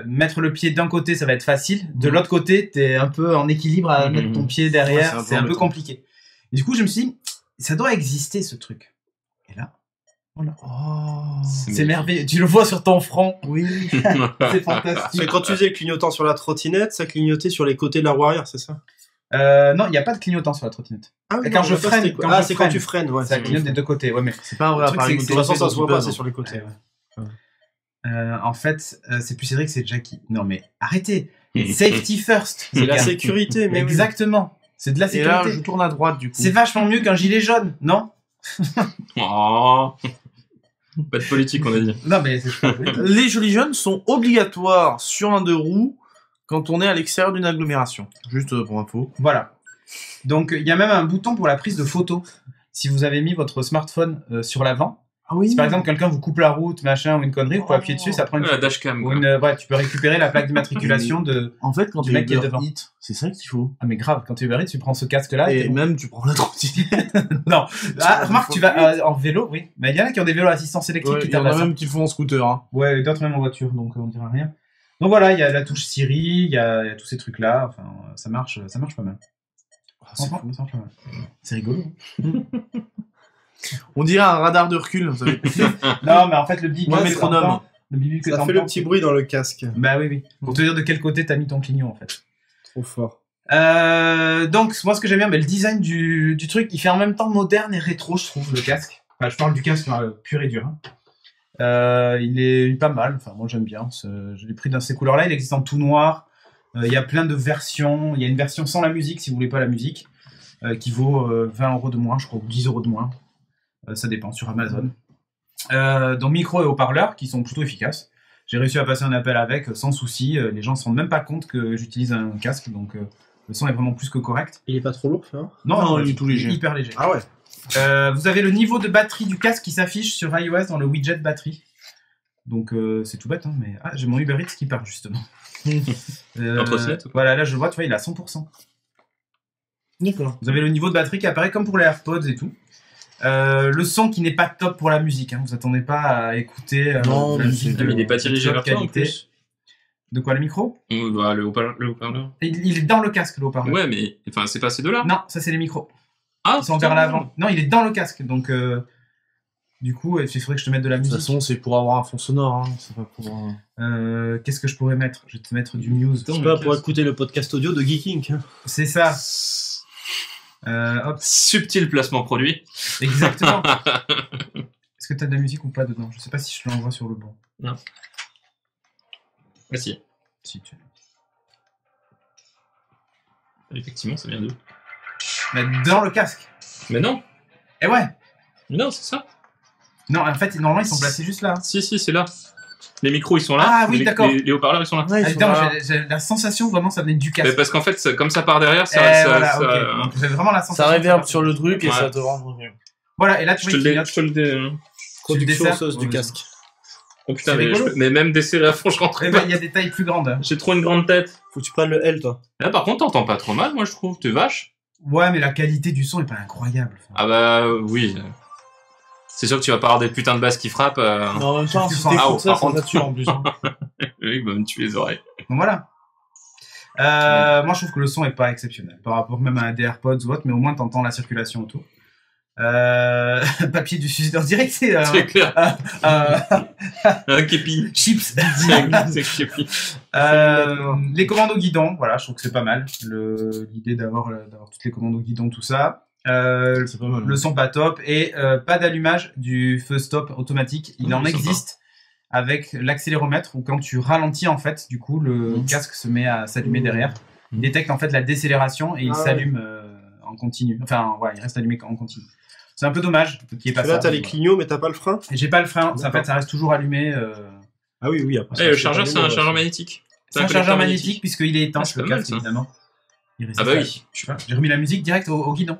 Speaker 2: mettre le pied d'un côté, ça va être facile. De l'autre côté, tu es un peu en équilibre à mettre ton pied derrière.
Speaker 4: Ouais,
Speaker 2: c'est un peu compliqué. Et du coup, je me suis dit, ça doit exister ce truc. Et là, voilà.
Speaker 4: Oh.
Speaker 2: C'est merveilleux. Tu le vois sur ton front.
Speaker 4: Oui.
Speaker 2: C'est fantastique.
Speaker 3: Mais quand tu faisais le clignotant sur la trottinette, ça clignotait sur les côtés de la roue arrière, c'est ça?
Speaker 2: Non, il n'y a pas de clignotant sur la trottinette.
Speaker 3: Ah
Speaker 2: Quand je freine,
Speaker 3: c'est quand tu freines, ouais.
Speaker 2: Ça clignote des deux côtés. Ouais, mais
Speaker 4: C'est pas un vrai
Speaker 2: Le truc,
Speaker 4: appareil
Speaker 2: c'est que
Speaker 3: De toute façon, ça se voit pas,
Speaker 4: motorisé,
Speaker 3: c'est sur les côtés.
Speaker 2: en fait, c'est plus Cédric, c'est Jackie. Non, mais arrêtez. Safety first.
Speaker 3: C'est
Speaker 2: les
Speaker 3: la
Speaker 2: gars.
Speaker 3: sécurité, mais oui.
Speaker 2: Exactement. C'est de la
Speaker 4: Et là,
Speaker 2: sécurité.
Speaker 4: je tourne à droite, du coup.
Speaker 2: C'est vachement mieux qu'un gilet jaune, non?
Speaker 1: Oh. Pas de politique, on a dit.
Speaker 2: Non, mais c'est pas vrai.
Speaker 4: Les gilets jaunes sont obligatoires sur un deux roues quand on est à l'extérieur d'une agglomération. Juste pour info.
Speaker 2: Voilà. Donc, il y a même un bouton pour la prise de photo. Si vous avez mis votre smartphone sur l'avant,
Speaker 4: Ah oui.
Speaker 2: si par exemple quelqu'un vous coupe la route, machin, ou une connerie, vous pouvez appuyer dessus, ça prend une
Speaker 1: La
Speaker 2: photo.
Speaker 1: dashcam.
Speaker 2: Ou
Speaker 1: quoi.
Speaker 2: ouais, tu peux récupérer la plaque d'immatriculation de...
Speaker 4: En fait, quand
Speaker 2: du
Speaker 4: tu
Speaker 2: mec qui est
Speaker 4: Uber
Speaker 2: devant.
Speaker 4: Eats, c'est ça qu'il faut.
Speaker 2: Ah mais grave, quand tu es Uber Eats, tu prends ce casque-là
Speaker 4: Et
Speaker 2: t'es bon.
Speaker 4: même, tu prends la trottinette.
Speaker 2: Non. Ah, remarque, tu vas en vélo, oui. Mais il y en a qui ont des vélos à assistance électrique
Speaker 4: Ouais,
Speaker 2: qui
Speaker 4: il y en a
Speaker 2: tabassent.
Speaker 4: même qui le font en scooter. Hein.
Speaker 2: Ouais, d'autres même en voiture, donc on dira rien. Donc voilà, il y a la touche Siri, il y a tous ces trucs-là. Enfin, ça marche pas mal.
Speaker 4: C'est
Speaker 2: Franchement,
Speaker 4: fou.
Speaker 2: ça marche pas mal. C'est rigolo.
Speaker 4: On dirait un radar de recul. Vous savez.
Speaker 2: Non, mais en fait, le bip
Speaker 4: Ou un
Speaker 2: que
Speaker 4: métronome.
Speaker 2: t'entends- Le bip que
Speaker 3: Ça fait
Speaker 2: t'entends,
Speaker 3: le petit bruit dans le casque.
Speaker 2: Bah oui, oui. Pour te dire de quel côté t'as mis ton clignon, en fait.
Speaker 3: Trop fort.
Speaker 2: Donc, moi, ce que j'aime bien, mais le design du truc, il fait en même temps moderne et rétro, je trouve, le casque. Enfin, je parle du casque pur et dur. Hein. Il est pas mal. Enfin, moi, j'aime bien. Je l'ai pris dans ces couleurs-là. Il existe en tout noir. Il y a plein de versions. Il y a une version sans la musique, si vous voulez pas la musique, qui vaut 20 € de moins, je crois, ou 10 € de moins. Ça dépend, sur Amazon. Donc, micro et haut-parleurs, qui sont plutôt efficaces. J'ai réussi à passer un appel avec sans souci. Les gens se rendent même pas compte que j'utilise un casque, donc le son est vraiment plus que correct.
Speaker 3: Il est pas trop lourd, ça va?
Speaker 4: Non, il est tout léger.
Speaker 2: Hyper léger.
Speaker 3: Ah ouais.
Speaker 2: Vous avez le niveau de batterie du casque qui s'affiche sur iOS dans le widget batterie. Donc c'est tout bête, hein, mais j'ai mon Uber Eats qui part justement.
Speaker 1: Entre trottinette ou quoi?
Speaker 2: Voilà, là je vois, tu vois, il est à 100%.
Speaker 4: D'accord.
Speaker 2: Vous avez le niveau de batterie qui apparaît comme pour les AirPods et tout. Le son qui n'est pas top pour la musique, hein. Vous attendez pas à écouter
Speaker 4: Non,
Speaker 2: la
Speaker 4: mais
Speaker 2: musique
Speaker 4: c'est-
Speaker 2: de
Speaker 1: il est pas
Speaker 2: de
Speaker 1: dirigé
Speaker 2: top
Speaker 1: vers toi en
Speaker 2: qualité.
Speaker 1: plus.
Speaker 2: De quoi, le micro?
Speaker 1: Bah, le haut-parleur.
Speaker 2: Il est dans le casque, le haut-parleur.
Speaker 1: Ouais, mais enfin, c'est pas ces deux-là.
Speaker 2: Non, ça c'est les micros.
Speaker 1: Ah,
Speaker 2: Ils sont
Speaker 1: putain.
Speaker 2: vers l'avant. Non, il est dans le casque, donc du coup, il faudrait que je te mette de la
Speaker 4: De toute
Speaker 2: musique.
Speaker 4: façon, c'est pour avoir un fond sonore. Hein. C'est pas pour.
Speaker 2: Qu'est-ce que je pourrais mettre? Je vais te mettre du news.
Speaker 3: C'est pas pour écouter le podcast audio de Geeking. Hein.
Speaker 2: C'est ça. Hop,
Speaker 1: Subtil placement produit.
Speaker 2: exactement. Est-ce que t'as de la musique ou pas dedans? Je sais pas si je l'envoie sur le bon.
Speaker 1: Ah si.
Speaker 2: Si tu...
Speaker 1: Effectivement, ça vient d'où?
Speaker 2: Mais dans le casque.
Speaker 1: Mais non.
Speaker 2: Eh ouais.
Speaker 1: Non, c'est ça.
Speaker 2: Non, en fait, normalement, ils sont placés juste là.
Speaker 1: Si, c'est là. Les micros, ils sont là.
Speaker 2: Ah oui,
Speaker 1: les,
Speaker 2: d'accord.
Speaker 1: Les haut-parleurs, ils sont là.
Speaker 4: Ouais, ils sont
Speaker 2: Attends,
Speaker 4: là.
Speaker 2: j'ai la sensation vraiment ça venait du
Speaker 1: Mais
Speaker 2: casque.
Speaker 1: parce qu'en fait, comme ça part derrière, ça.
Speaker 2: Voilà, ok. Donc, j'ai vraiment la sensation.
Speaker 4: Ça réverbe
Speaker 2: que
Speaker 4: sur le truc et
Speaker 1: Ouais.
Speaker 4: ça te rend.
Speaker 2: Voilà, et là, tu
Speaker 1: Je te
Speaker 2: vois,
Speaker 1: le
Speaker 2: il
Speaker 1: dé. Je te le dé.
Speaker 3: Production
Speaker 2: desserres
Speaker 3: sauce du
Speaker 2: Ouais.
Speaker 3: casque.
Speaker 1: Oh putain,
Speaker 2: C'est
Speaker 1: mais,
Speaker 2: rigolo.
Speaker 1: mais même desserré à fond, je rentre
Speaker 2: Eh
Speaker 1: pas.
Speaker 2: ben, il y a des tailles plus grandes. Hein.
Speaker 1: J'ai trop une grande tête.
Speaker 3: Faut que tu prennes le L, toi.
Speaker 1: Là, par contre, t'entends pas trop mal, moi, je trouve. T'es vache.
Speaker 2: Ouais, mais la qualité du son est pas incroyable.
Speaker 1: Ah bah, oui. C'est sûr que tu vas pas avoir des putains de basses qui frappent.
Speaker 4: Mais en même temps,
Speaker 2: Tu
Speaker 4: si
Speaker 2: sens-
Speaker 4: t'écoutes ça,
Speaker 1: par
Speaker 4: ça
Speaker 1: contre.
Speaker 4: sature en plus. Hein.
Speaker 1: Oui, bah, me tue les oreilles.
Speaker 2: Donc voilà. Moi, je trouve que le son est pas exceptionnel par rapport même à des AirPods ou autre, mais au moins t'entends la circulation autour. Papier du suicide en direct, c'est
Speaker 1: C'est clair. Un képi.
Speaker 2: chips.
Speaker 1: C'est képi.
Speaker 2: Les commandes au guidon, voilà, je trouve que c'est pas mal. L'idée d'avoir toutes les commandes au guidon, tout ça.
Speaker 4: C'est pas mal.
Speaker 2: Le son pas top et pas d'allumage du feu stop automatique. Il
Speaker 1: Mmh,
Speaker 2: en
Speaker 1: sympa.
Speaker 2: existe avec l'accéléromètre où quand tu ralentis en fait, du coup le casque se met à s'allumer derrière. Il détecte en fait la décélération et il
Speaker 3: Ah ouais.
Speaker 2: s'allume en continu. Enfin voilà, il reste allumé en continu. C'est un peu dommage qu'il n'y ait pas
Speaker 3: Là,
Speaker 2: ça.
Speaker 3: t'as les clignots, mais t'as pas le frein.
Speaker 2: Et j'ai pas le frein, ça, en
Speaker 3: D'accord.
Speaker 2: fait ça reste toujours allumé.
Speaker 3: Ah oui, oui, après.
Speaker 1: Eh, le chargeur, c'est un chargeur magnétique.
Speaker 2: C'est un chargeur magnétique puisqu'il est
Speaker 1: Ah,
Speaker 2: étanche
Speaker 1: c'est
Speaker 2: le
Speaker 1: pas mal,
Speaker 2: casque
Speaker 1: ça.
Speaker 2: évidemment. Il résiste
Speaker 1: Ah bah
Speaker 2: à-
Speaker 1: oui.
Speaker 2: Je sais pas, j'ai remis la musique direct au guidon.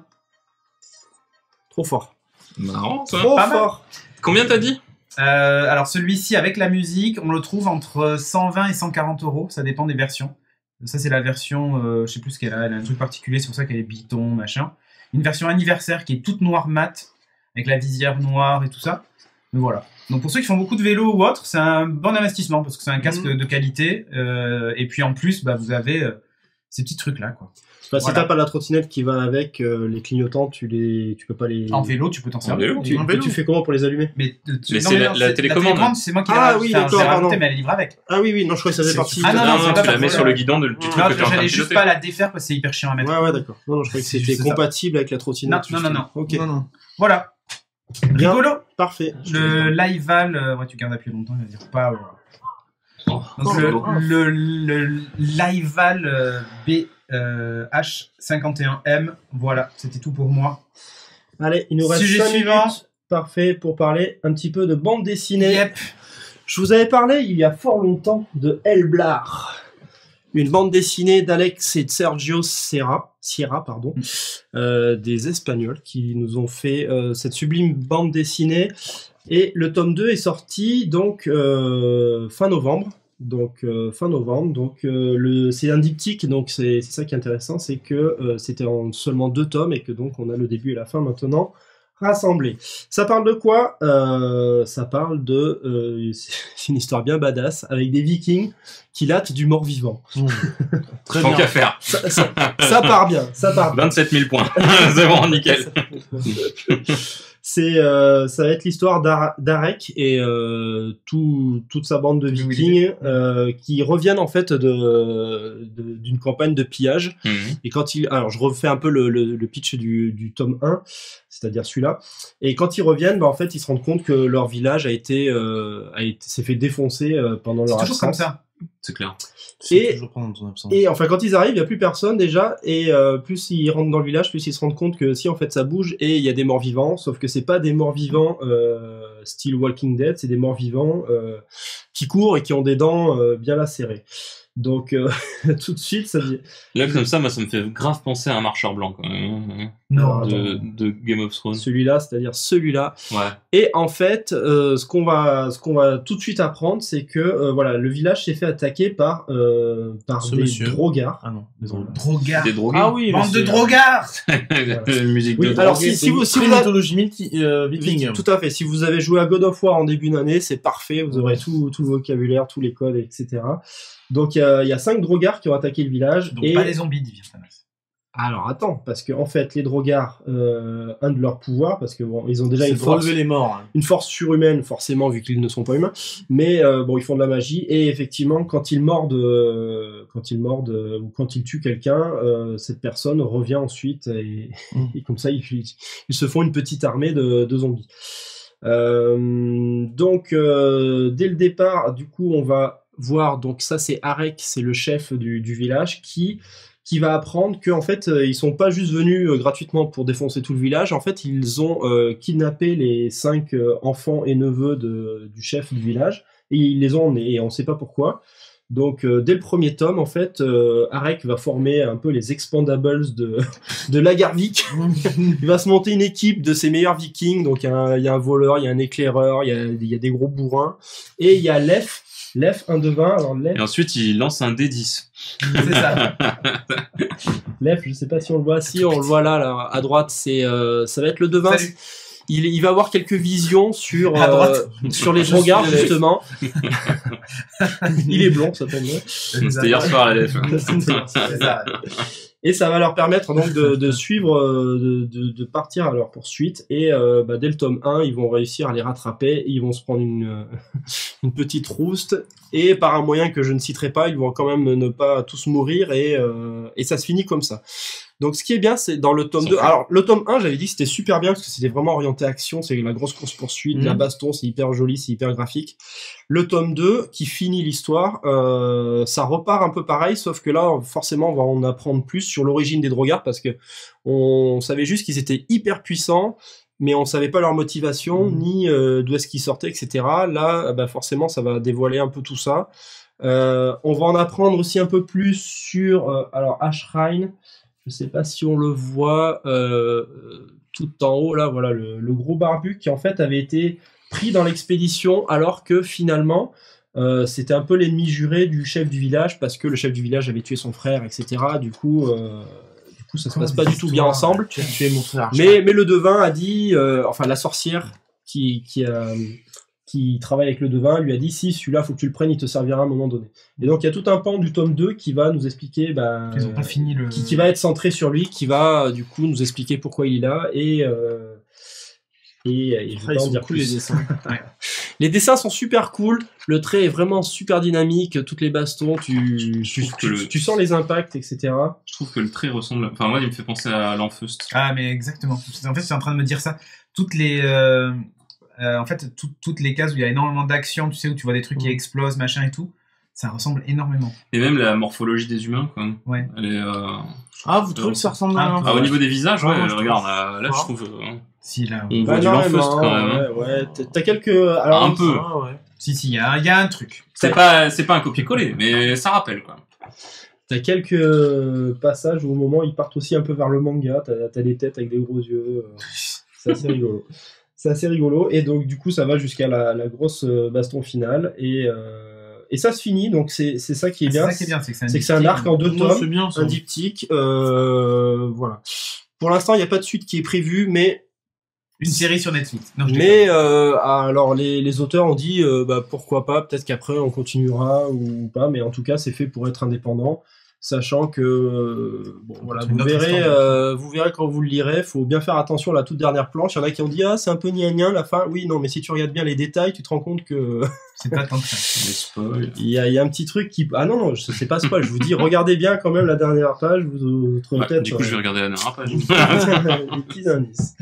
Speaker 3: Trop fort.
Speaker 1: Marrant, toi.
Speaker 3: Trop
Speaker 2: Pas mal.
Speaker 3: fort.
Speaker 1: Combien t'as dit?
Speaker 2: Alors celui-ci avec la musique, on le trouve entre 120 et 140 €, ça dépend des versions. Ça c'est la version, je sais plus ce qu'elle a, elle a un truc particulier, c'est pour ça qu'elle est biton, machin. Une version anniversaire qui est toute noire mat, avec la visière noire et tout ça. Mais voilà. Donc pour ceux qui font beaucoup de vélo ou autre, c'est un bon investissement parce que c'est un casque de qualité. Et puis en plus, bah, vous avez ces petits trucs là quoi.
Speaker 3: Bah, si
Speaker 2: Voilà.
Speaker 3: t'as pas la trottinette qui va avec, les clignotants, tu peux pas les.
Speaker 2: En vélo, tu peux t'en servir.
Speaker 1: vélo,
Speaker 3: Tu,
Speaker 4: En vélo.
Speaker 3: tu fais comment pour les allumer?
Speaker 2: Mais,
Speaker 1: Mais c'est la télécommande.
Speaker 2: c'est moi qui
Speaker 3: Ah
Speaker 2: l'ai
Speaker 3: oui,
Speaker 2: enfin,
Speaker 3: d'accord,
Speaker 2: je l'ai rajouté,
Speaker 3: pardon.
Speaker 2: mais elle est livrée avec.
Speaker 3: Ah oui, oui, non, je croyais que ça faisait partie.
Speaker 2: Ah, non,
Speaker 1: non,
Speaker 2: c'est
Speaker 1: tu
Speaker 2: pas
Speaker 1: la
Speaker 2: parce
Speaker 1: mets
Speaker 2: que-
Speaker 1: sur le guidon du truc
Speaker 2: Non,
Speaker 1: que t'es en train de
Speaker 2: j'allais juste
Speaker 1: piloter.
Speaker 2: pas la défaire parce que c'est hyper chiant à mettre.
Speaker 3: Ouais, ouais, d'accord. Non, non, je croyais que
Speaker 2: C'est
Speaker 3: c'était
Speaker 2: juste ça.
Speaker 3: compatible avec la trottinette.
Speaker 2: Non, non, non,
Speaker 3: Ok.
Speaker 4: Non, non.
Speaker 2: Voilà.
Speaker 3: Bien.
Speaker 2: Rigolo.
Speaker 3: Parfait.
Speaker 2: Le Liveval, ouais, tu gardes appuyé longtemps, il va dire pas.
Speaker 1: Oh,
Speaker 2: Donc
Speaker 1: c'est beau.
Speaker 2: le Liveval H51M, voilà, c'était tout pour moi.
Speaker 3: Allez, il nous reste
Speaker 2: Sujet
Speaker 3: 5
Speaker 2: suivant.
Speaker 3: minutes. parfait pour parler un petit peu de bande dessinée.
Speaker 2: Yep.
Speaker 3: Je vous avais parlé il y a fort longtemps de Elblar, une bande dessinée d'Alex et de Sergio Sierra, des Espagnols qui nous ont fait cette sublime bande dessinée. Et le tome 2 est sorti donc fin novembre. C'est un diptyque, donc c'est ça qui est intéressant, c'est que c'était en seulement 2 tomes et que donc on a le début et la fin maintenant rassemblés. Ça parle de quoi? Ça parle de c'est une histoire bien badass avec des Vikings qui latent du mort-vivant.
Speaker 1: Très bien. Tant qu'à faire.
Speaker 3: Ça part bien, ça part bien.
Speaker 1: 27 000 points. C'est bon, nickel.
Speaker 3: Ça va être l'histoire d'Arek et toute sa bande de Vikings qui reviennent en fait d'une campagne de pillage. Et alors je refais un peu le pitch du tome 1, c'est-à-dire celui-là. Et quand ils reviennent, en fait, ils se rendent compte que leur village s'est fait défoncer pendant leur absence.
Speaker 2: C'est toujours comme ça.
Speaker 1: C'est clair.
Speaker 3: Et enfin, quand ils arrivent, il n'y a plus personne déjà, et plus ils rentrent dans le village, plus ils se rendent compte que si en fait ça bouge et il y a des morts vivants, sauf que c'est pas des morts vivants style Walking Dead, c'est des morts vivants qui courent et qui ont des dents bien lacérées. Donc tout de suite, ça dit.
Speaker 1: Là comme ça, moi ça me fait grave penser à un marcheur blanc quand même.
Speaker 3: Non,
Speaker 1: de Game of Thrones.
Speaker 3: Celui-là, c'est-à-dire celui-là.
Speaker 1: Ouais.
Speaker 3: Et en fait, ce qu'on va tout de suite apprendre, c'est que voilà, le village s'est fait attaquer par des drogards.
Speaker 4: Ah non,
Speaker 2: des drogards.
Speaker 1: Des drogués.
Speaker 2: Ah oui, bande de drogards.
Speaker 1: Voilà. Musique de
Speaker 3: alors si vous
Speaker 4: mythologie viking.
Speaker 3: Tout à fait. Si vous avez joué à God of War en début d'année, c'est parfait. Vous aurez tout le vocabulaire, tous les codes, etc. Donc il y a 5 drogards qui ont attaqué le village.
Speaker 2: Donc pas les zombies, dit Virtanas.
Speaker 3: Alors attends, parce que en fait les drogards, un de leurs pouvoirs, parce que bon, ils ont déjà une force surhumaine forcément vu qu'ils ne sont pas humains, mais bon ils font de la magie et effectivement quand ils mordent ou quand ils tuent quelqu'un, cette personne revient ensuite et comme ça ils se font une petite armée de zombies. Donc dès le départ, du coup on va voir, donc ça c'est Arek, c'est le chef du village qui va apprendre qu'en fait ils sont pas juste venus gratuitement pour défoncer tout le village, en fait ils ont kidnappé les 5 enfants et neveux du chef du village et ils les ont emmenés et on sait pas pourquoi. Donc dès le premier tome en fait Arek va former un peu les Expandables de Lagarvik. Il va se monter une équipe de ses meilleurs vikings, donc il y a un voleur, il y a un éclaireur, il y a des gros bourrins et il y a Lef 1 de 20. Alors Lef,
Speaker 1: et ensuite il lance un D10.
Speaker 2: C'est ça.
Speaker 3: Lef, je sais pas si on le voit. Si on le voit là à droite, ça va être le de 20.
Speaker 2: Salut.
Speaker 3: Il va avoir quelques visions sur les
Speaker 2: Je
Speaker 3: drogards
Speaker 2: suis
Speaker 3: justement. Il est blond, ça tombe bien.
Speaker 1: C'était hier soir la Lef.
Speaker 2: C'est ça.
Speaker 3: Et ça va leur permettre donc de suivre, de partir à leur poursuite. Et dès le tome 1, ils vont réussir à les rattraper. Ils vont se prendre une petite rouste. Et par un moyen que je ne citerai pas, ils vont quand même ne pas tous mourir. Et ça se finit comme ça. Donc ce qui est bien, c'est dans le tome 2. Alors le tome 1, j'avais dit que c'était super bien parce que c'était vraiment orienté action, c'est la grosse course-poursuite, la baston, c'est hyper joli, c'est hyper graphique. Le tome 2, qui finit l'histoire, ça repart un peu pareil, sauf que là, forcément, on va en apprendre plus sur l'origine des drogards parce que on savait juste qu'ils étaient hyper puissants, mais on savait pas leur motivation, ni d'où est-ce qu'ils sortaient, etc. Là, forcément, ça va dévoiler un peu tout ça. On va en apprendre aussi un peu plus sur alors Ashrein. Je sais pas si on le voit tout en haut là, voilà le gros barbu qui en fait avait été pris dans l'expédition alors que finalement c'était un peu l'ennemi juré du chef du village parce que le chef du village avait tué son frère, etc. Du coup ça se passe pas du tout bien ensemble.
Speaker 4: Tu as tué mon frère.
Speaker 3: Mais le devin a dit, enfin la sorcière qui travaille avec le devin lui a dit si celui-là faut que tu le prennes, il te servira à un moment donné. Et donc il y a tout un pan du tome 2 qui va nous expliquer
Speaker 2: ils ont pas fini
Speaker 3: qui va être centré sur lui, qui va du coup nous expliquer pourquoi il est là et je vais pas en dire plus.
Speaker 4: Les dessins.
Speaker 3: Ouais. Les dessins sont super cool, le trait est vraiment super dynamique, toutes les bastons, tu sens les impacts, etc.
Speaker 1: Je trouve que le trait ressemble, enfin moi il me fait penser à l'Enfeust.
Speaker 2: Ah mais exactement. En fait je suis en train de me dire ça. Toutes les cases où il y a énormément d'action, tu sais, où tu vois des trucs qui explosent, machin et tout, Ça ressemble énormément.
Speaker 1: Et même la morphologie des humains, quoi.
Speaker 2: Ouais.
Speaker 1: Elle est,
Speaker 4: Ah, vous trouvez que ça ressemble à
Speaker 1: au niveau des visages,
Speaker 4: Ouais,
Speaker 1: ouais,
Speaker 4: moi, je
Speaker 1: regarde,
Speaker 4: trouve.
Speaker 1: là,
Speaker 4: Ouais.
Speaker 1: je trouve,
Speaker 2: Si, là.
Speaker 1: on voit du Lanfeust quand même. Hein.
Speaker 3: Ouais, t'as quelques... Alors,
Speaker 1: Un peu.
Speaker 4: Ah, ouais.
Speaker 2: Si, il y a un truc.
Speaker 1: C'est pas un copier-coller, mais ça rappelle, quoi.
Speaker 3: T'as quelques passages où au moment ils partent aussi un peu vers le manga, t'as des têtes avec des gros yeux, c'est assez rigolo. C'est assez rigolo, et donc du coup ça va jusqu'à la grosse baston finale, et ça se finit, donc c'est ça qui est bien.
Speaker 2: C'est ça qui est bien,
Speaker 3: c'est que c'est un arc en 2
Speaker 4: Ouais,
Speaker 3: tomes,
Speaker 4: c'est bien, ça.
Speaker 3: un diptyque, voilà. Pour l'instant il n'y a pas de suite qui est prévue, mais
Speaker 2: Une série sur Netflix. Non, je
Speaker 3: mais
Speaker 2: déconne.
Speaker 3: alors les auteurs ont dit pourquoi pas, peut-être qu'après on continuera ou pas, mais en tout cas c'est fait pour être indépendant, sachant que bon voilà,
Speaker 2: C'est une autre
Speaker 3: vous verrez quand vous le lirez, faut bien faire attention à la toute dernière planche. Il y en a qui ont dit c'est un peu gnangnan la fin. Oui, non, mais si tu regardes bien les détails, tu te rends compte que
Speaker 2: C'est pas tant que ça.
Speaker 1: Les spoils.
Speaker 3: il y a un petit truc qui non, c'est pas spoil, je vous dis regardez bien quand même la dernière page, vous trouverez
Speaker 1: Ouais,
Speaker 3: peut-être
Speaker 1: du coup, je vais regarder la dernière page.
Speaker 3: des petits indices.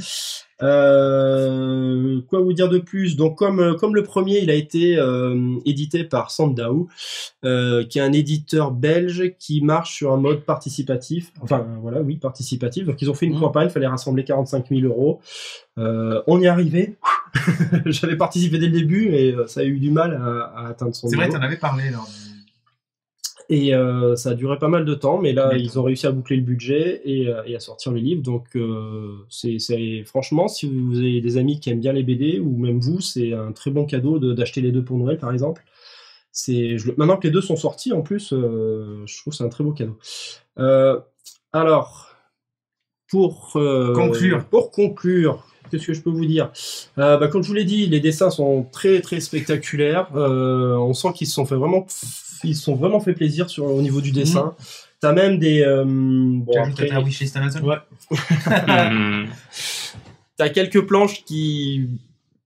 Speaker 3: Quoi vous dire de plus? Donc comme le premier, il a été édité par Sandow, qui est un éditeur belge qui marche sur un mode participatif. Enfin voilà, oui, participatif. Donc ils ont fait une campagne, il fallait rassembler 45 000 €. On y est arrivé. J'avais participé dès le début, mais ça a eu du mal à atteindre son
Speaker 2: C'est
Speaker 3: niveau.
Speaker 2: vrai, t'en avais parlé lors du...
Speaker 3: Et ça a duré pas mal de temps, mais là,
Speaker 2: D'accord.
Speaker 3: ils ont réussi à boucler le budget et à sortir le livre. Donc, c'est franchement, si vous avez des amis qui aiment bien les BD, ou même vous, c'est un très bon cadeau d'acheter les deux pour Noël, par exemple. Maintenant que les deux sont sortis, en plus, je trouve que c'est un très beau cadeau. Alors, pour conclure, qu'est-ce que je peux vous dire? Comme je vous l'ai dit, les dessins sont très très spectaculaires. On sent qu'ils se sont vraiment fait plaisir au niveau du dessin. T'as même des
Speaker 2: Tu ajoutes ta wishlist Amazon?
Speaker 3: Ouais. T'as quelques planches qui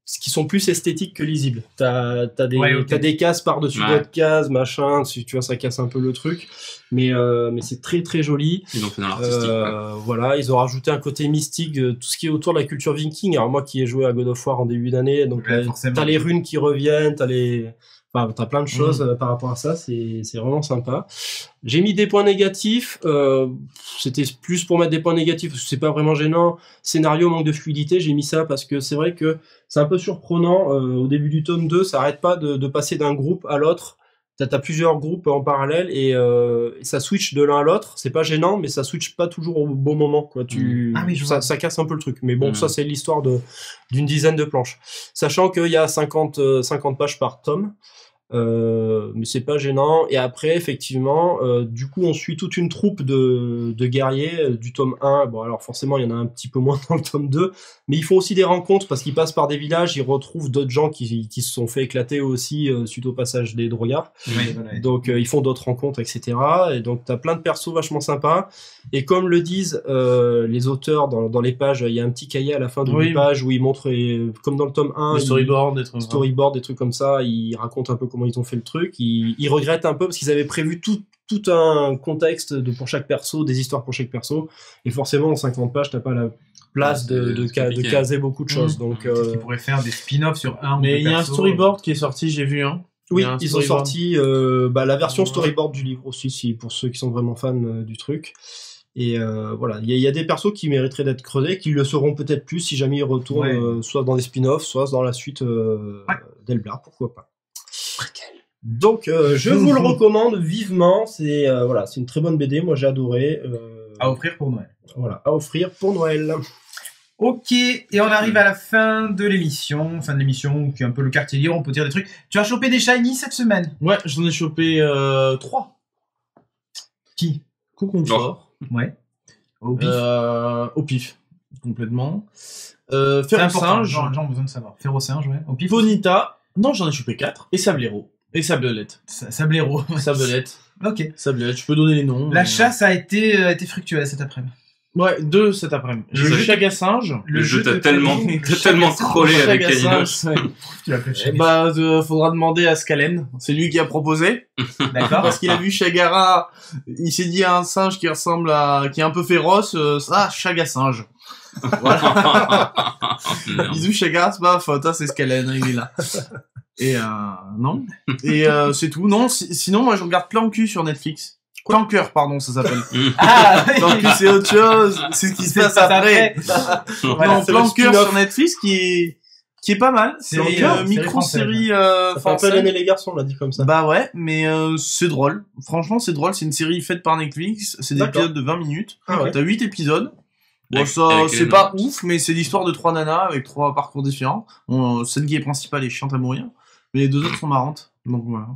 Speaker 3: sont plus esthétiques que lisibles. T'as des cases par-dessus d'autres cases, machin, tu vois, ça casse un peu le truc. Mais c'est très très joli.
Speaker 1: Ils ont fait dans l'artistique.
Speaker 3: Voilà, ils ont rajouté un côté mystique, tout ce qui est autour de la culture viking. Alors moi qui ai joué à God of War en début d'année, donc t'as les runes qui reviennent, t'as plein de choses par rapport à ça, c'est vraiment sympa. J'ai mis des points négatifs, c'était plus pour mettre des points négatifs, parce que c'est pas vraiment gênant. Scénario, manque de fluidité, j'ai mis ça parce que c'est vrai que c'est un peu surprenant. Au début du tome 2, ça arrête pas de passer d'un groupe à l'autre. T'as plusieurs groupes en parallèle et ça switch de l'un à l'autre. C'est pas gênant, mais ça switch pas toujours au bon moment, quoi. Ça casse un peu le truc. Mais bon, ça c'est l'histoire d'une dizaine de planches. Sachant qu'il y a 50 pages par tome. Mais c'est pas gênant. Et après, effectivement, du coup, on suit toute une troupe de guerriers du tome 1. Bon, alors forcément, il y en a un petit peu moins dans le tome 2, mais ils font aussi des rencontres parce qu'ils passent par des villages, ils retrouvent d'autres gens qui se sont fait éclater aussi suite au passage des Drogards. Donc, ils font d'autres rencontres, etc. Et donc, t'as plein de persos vachement sympas. Et comme le disent les auteurs dans les pages, il y a un petit cahier à la fin de page où ils montrent, comme dans le tome 1,
Speaker 4: des storyboards,
Speaker 3: des trucs comme ça. Ils racontent un peu comment ils ont fait le truc. Ils regrettent un peu parce qu'ils avaient prévu tout un contexte pour chaque perso, des histoires pour chaque perso. Et forcément, en 50 pages, t'as pas la place de caser beaucoup de choses. Donc,
Speaker 2: ils pourraient faire des spin-offs sur un ou deux
Speaker 4: mais il y a un
Speaker 2: persos.
Speaker 4: storyboard qui est sorti, j'ai vu, hein.
Speaker 3: Oui, ils ont sorti la version storyboard du livre aussi, pour ceux qui sont vraiment fans du truc. Et voilà, il y a des persos qui mériteraient d'être creusés, qui le seront peut-être plus si jamais ils retournent soit dans des spin-offs, soit dans la suite d'Elblar, pourquoi pas. Donc je vous le recommande vivement, c'est une très bonne BD, moi j'ai adoré.
Speaker 2: À offrir pour Noël.
Speaker 3: Voilà, à offrir pour Noël.
Speaker 2: Ok, et on arrive à la fin de l'émission, qui est un peu le quartier libre, on peut dire des trucs. Tu as chopé des shiny cette semaine?
Speaker 4: Ouais, j'en ai chopé 3.
Speaker 2: Qui?
Speaker 4: Coconfort.
Speaker 2: Ouais.
Speaker 4: Au pif. Complètement.
Speaker 2: Ferrosinge.
Speaker 4: Singe.
Speaker 2: J'ai besoin de savoir. Ferrosinge, ouais. Au pif.
Speaker 4: Bonita. Non, j'en ai chopé 4. Et Sablero. Et Sablelette.
Speaker 2: Sablero.
Speaker 4: Sablelette.
Speaker 2: Ok.
Speaker 4: Sablelette, je peux donner les noms.
Speaker 2: La chasse a été fructueuse cet après-midi.
Speaker 4: Ouais, 2 cet après-midi.
Speaker 2: Le jeu
Speaker 4: Chagasinge.
Speaker 1: Le jeu t'a tellement trollé avec Kalinos.
Speaker 2: Tu l'as fait.
Speaker 4: Faudra demander à Scalen. C'est lui qui a proposé.
Speaker 2: D'accord.
Speaker 4: Parce qu'il a vu Chagara. Il s'est dit à un singe qui ressemble qui est un peu féroce. Chagasinge. Voilà. Bisous Chagara, c'est pas ma faute, c'est Scalen, il est là. Et non. Et c'est tout. Non, sinon moi je regarde Plan Cul sur Netflix. Plan Cœur, pardon, ça s'appelle.
Speaker 2: Ah,
Speaker 4: Plan Cul c'est autre chose. C'est ce qui se passe après.
Speaker 2: Voilà,
Speaker 4: Non,
Speaker 3: c'est
Speaker 4: Plan
Speaker 3: le
Speaker 4: Cœur
Speaker 3: spin-off.
Speaker 4: sur Netflix qui est pas mal. C'est
Speaker 2: Série,
Speaker 4: une micro-série
Speaker 3: Ça fait un peu
Speaker 4: française.
Speaker 3: l'année les garçons, on l'a dit comme ça.
Speaker 4: Bah ouais, mais c'est drôle. Franchement, c'est drôle. C'est une série faite par Netflix. C'est des
Speaker 3: D'accord.
Speaker 4: épisodes de 20 minutes.
Speaker 3: Ah ouais.
Speaker 4: T'as 8 épisodes. Bon,
Speaker 1: Avec-
Speaker 4: ça,
Speaker 1: avec
Speaker 4: c'est
Speaker 1: Hélène
Speaker 4: pas
Speaker 1: Hunt.
Speaker 4: ouf, mais c'est l'histoire de 3 nanas avec 3 parcours différents. Bon, celle qui est principale est chiante à mourir, mais les 2 autres sont marrantes. Donc voilà.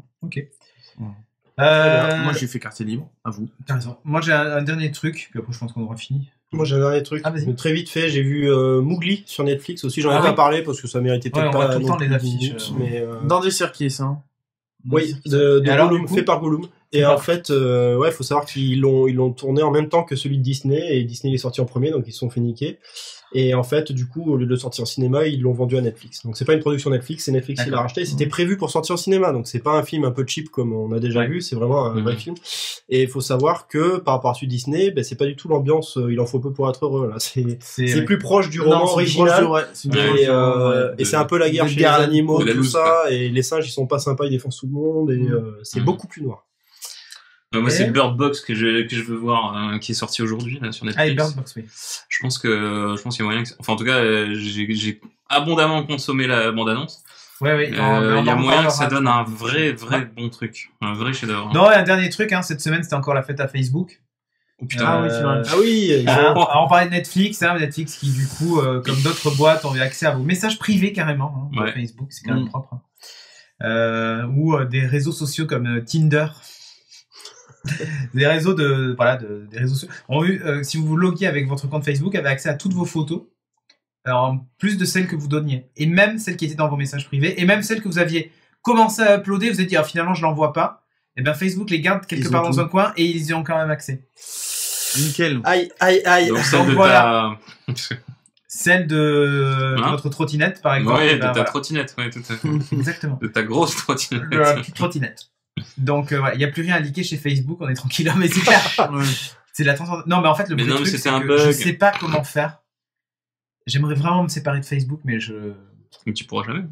Speaker 4: Moi, j'ai fait quartier libre, à vous.
Speaker 2: T'as raison. Moi, j'ai un dernier truc, puis après, je pense qu'on aura fini.
Speaker 3: Moi j'ai un dernier truc.
Speaker 2: Ah, vas-y.
Speaker 3: Mais très vite fait, j'ai vu Mowgli sur Netflix aussi. J'en ai
Speaker 2: Ah
Speaker 3: pas
Speaker 2: oui.
Speaker 3: parlé parce que ça méritait
Speaker 2: Ouais,
Speaker 3: peut-être
Speaker 2: on voit
Speaker 3: pas
Speaker 2: tout le
Speaker 3: non
Speaker 2: temps
Speaker 3: plus
Speaker 2: les
Speaker 3: 10
Speaker 2: affiches,
Speaker 3: minutes, mais
Speaker 4: Dans des circuits, ça. Hein.
Speaker 3: oui, de
Speaker 2: Et alors,
Speaker 3: Gollum,
Speaker 2: du coup
Speaker 3: fait par Gollum. Et en fait, ouais, faut savoir qu'ils l'ont tourné en même temps que celui de Disney, et Disney est sorti en premier, donc ils se sont fait niquer. Et en fait, du coup, au lieu de le sortir en cinéma, ils l'ont vendu à Netflix. Donc c'est pas une production Netflix, c'est Netflix qui l'a
Speaker 2: D'accord.
Speaker 3: racheté. C'était prévu pour sortir au cinéma, donc c'est pas un film un peu cheap comme on a déjà
Speaker 2: Ouais.
Speaker 3: vu, c'est vraiment un vrai film. Et il faut savoir que par rapport à celui de Disney, ben, c'est pas du tout l'ambiance, il en faut peu pour être heureux, là. C'est plus proche du roman original. Et c'est un peu la guerre chez les animaux,
Speaker 1: de la
Speaker 3: tout
Speaker 1: loose,
Speaker 3: ça, et les singes ils sont pas sympas, ils défoncent tout le monde, et c'est beaucoup plus noir.
Speaker 1: Moi,
Speaker 2: Et-
Speaker 1: c'est Bird Box que je veux voir, qui est sorti aujourd'hui là sur Netflix.
Speaker 2: Ah, et Bird Box, oui.
Speaker 1: Je pense qu'il y a moyen que, enfin en tout cas, j'ai abondamment consommé la bande annonce.
Speaker 2: Ouais.
Speaker 1: Il y a moyen que ça donne un vrai bon truc, un vrai chef-d'œuvre.
Speaker 2: Non, et un dernier truc, hein, cette semaine, c'était encore la fête à Facebook.
Speaker 1: Oh, putain.
Speaker 4: Ah oui, c'est vrai.
Speaker 3: Ah oui,
Speaker 2: On parlait de Netflix, hein, Netflix qui du coup, comme d'autres boîtes, ont eu accès à vos messages privés carrément, hein,
Speaker 1: Ouais.
Speaker 2: de Facebook, c'est quand même propre. Hein. Ou des réseaux sociaux comme Tinder. Des réseaux des réseaux sociaux ont eu, si vous vous loguiez avec votre compte Facebook, avez accès à toutes vos photos, en plus de celles que vous donniez, et même celles qui étaient dans vos messages privés, et même celles que vous aviez commencé à uploader, vous avez dit finalement je l'envoie pas. Et ben Facebook les garde quelque
Speaker 4: Ils
Speaker 2: part
Speaker 4: ont
Speaker 2: dans
Speaker 4: tout.
Speaker 2: un coin et ils y ont quand même accès.
Speaker 4: Nickel.
Speaker 3: aïe.
Speaker 1: Donc celle de
Speaker 2: voilà.
Speaker 1: ta,
Speaker 2: Celle de
Speaker 1: Hein
Speaker 2: votre trottinette par exemple.
Speaker 1: ouais,
Speaker 2: eh
Speaker 1: de
Speaker 2: ben,
Speaker 1: ta
Speaker 2: voilà.
Speaker 1: trottinette, ouais, tout à fait.
Speaker 2: Exactement.
Speaker 1: De ta grosse trottinette.
Speaker 2: De la petite trottinette. Donc il n'y a plus rien à liker chez Facebook, on est tranquille, mais c'est clair.
Speaker 4: Ouais.
Speaker 2: C'est de la transformation. Non mais en fait le
Speaker 1: Mais
Speaker 2: vrai
Speaker 1: non, mais
Speaker 2: truc
Speaker 1: c'était
Speaker 2: c'est
Speaker 1: un
Speaker 2: que
Speaker 1: bug.
Speaker 2: je sais pas comment faire. J'aimerais vraiment me séparer de Facebook mais je
Speaker 1: Mais tu pourras jamais.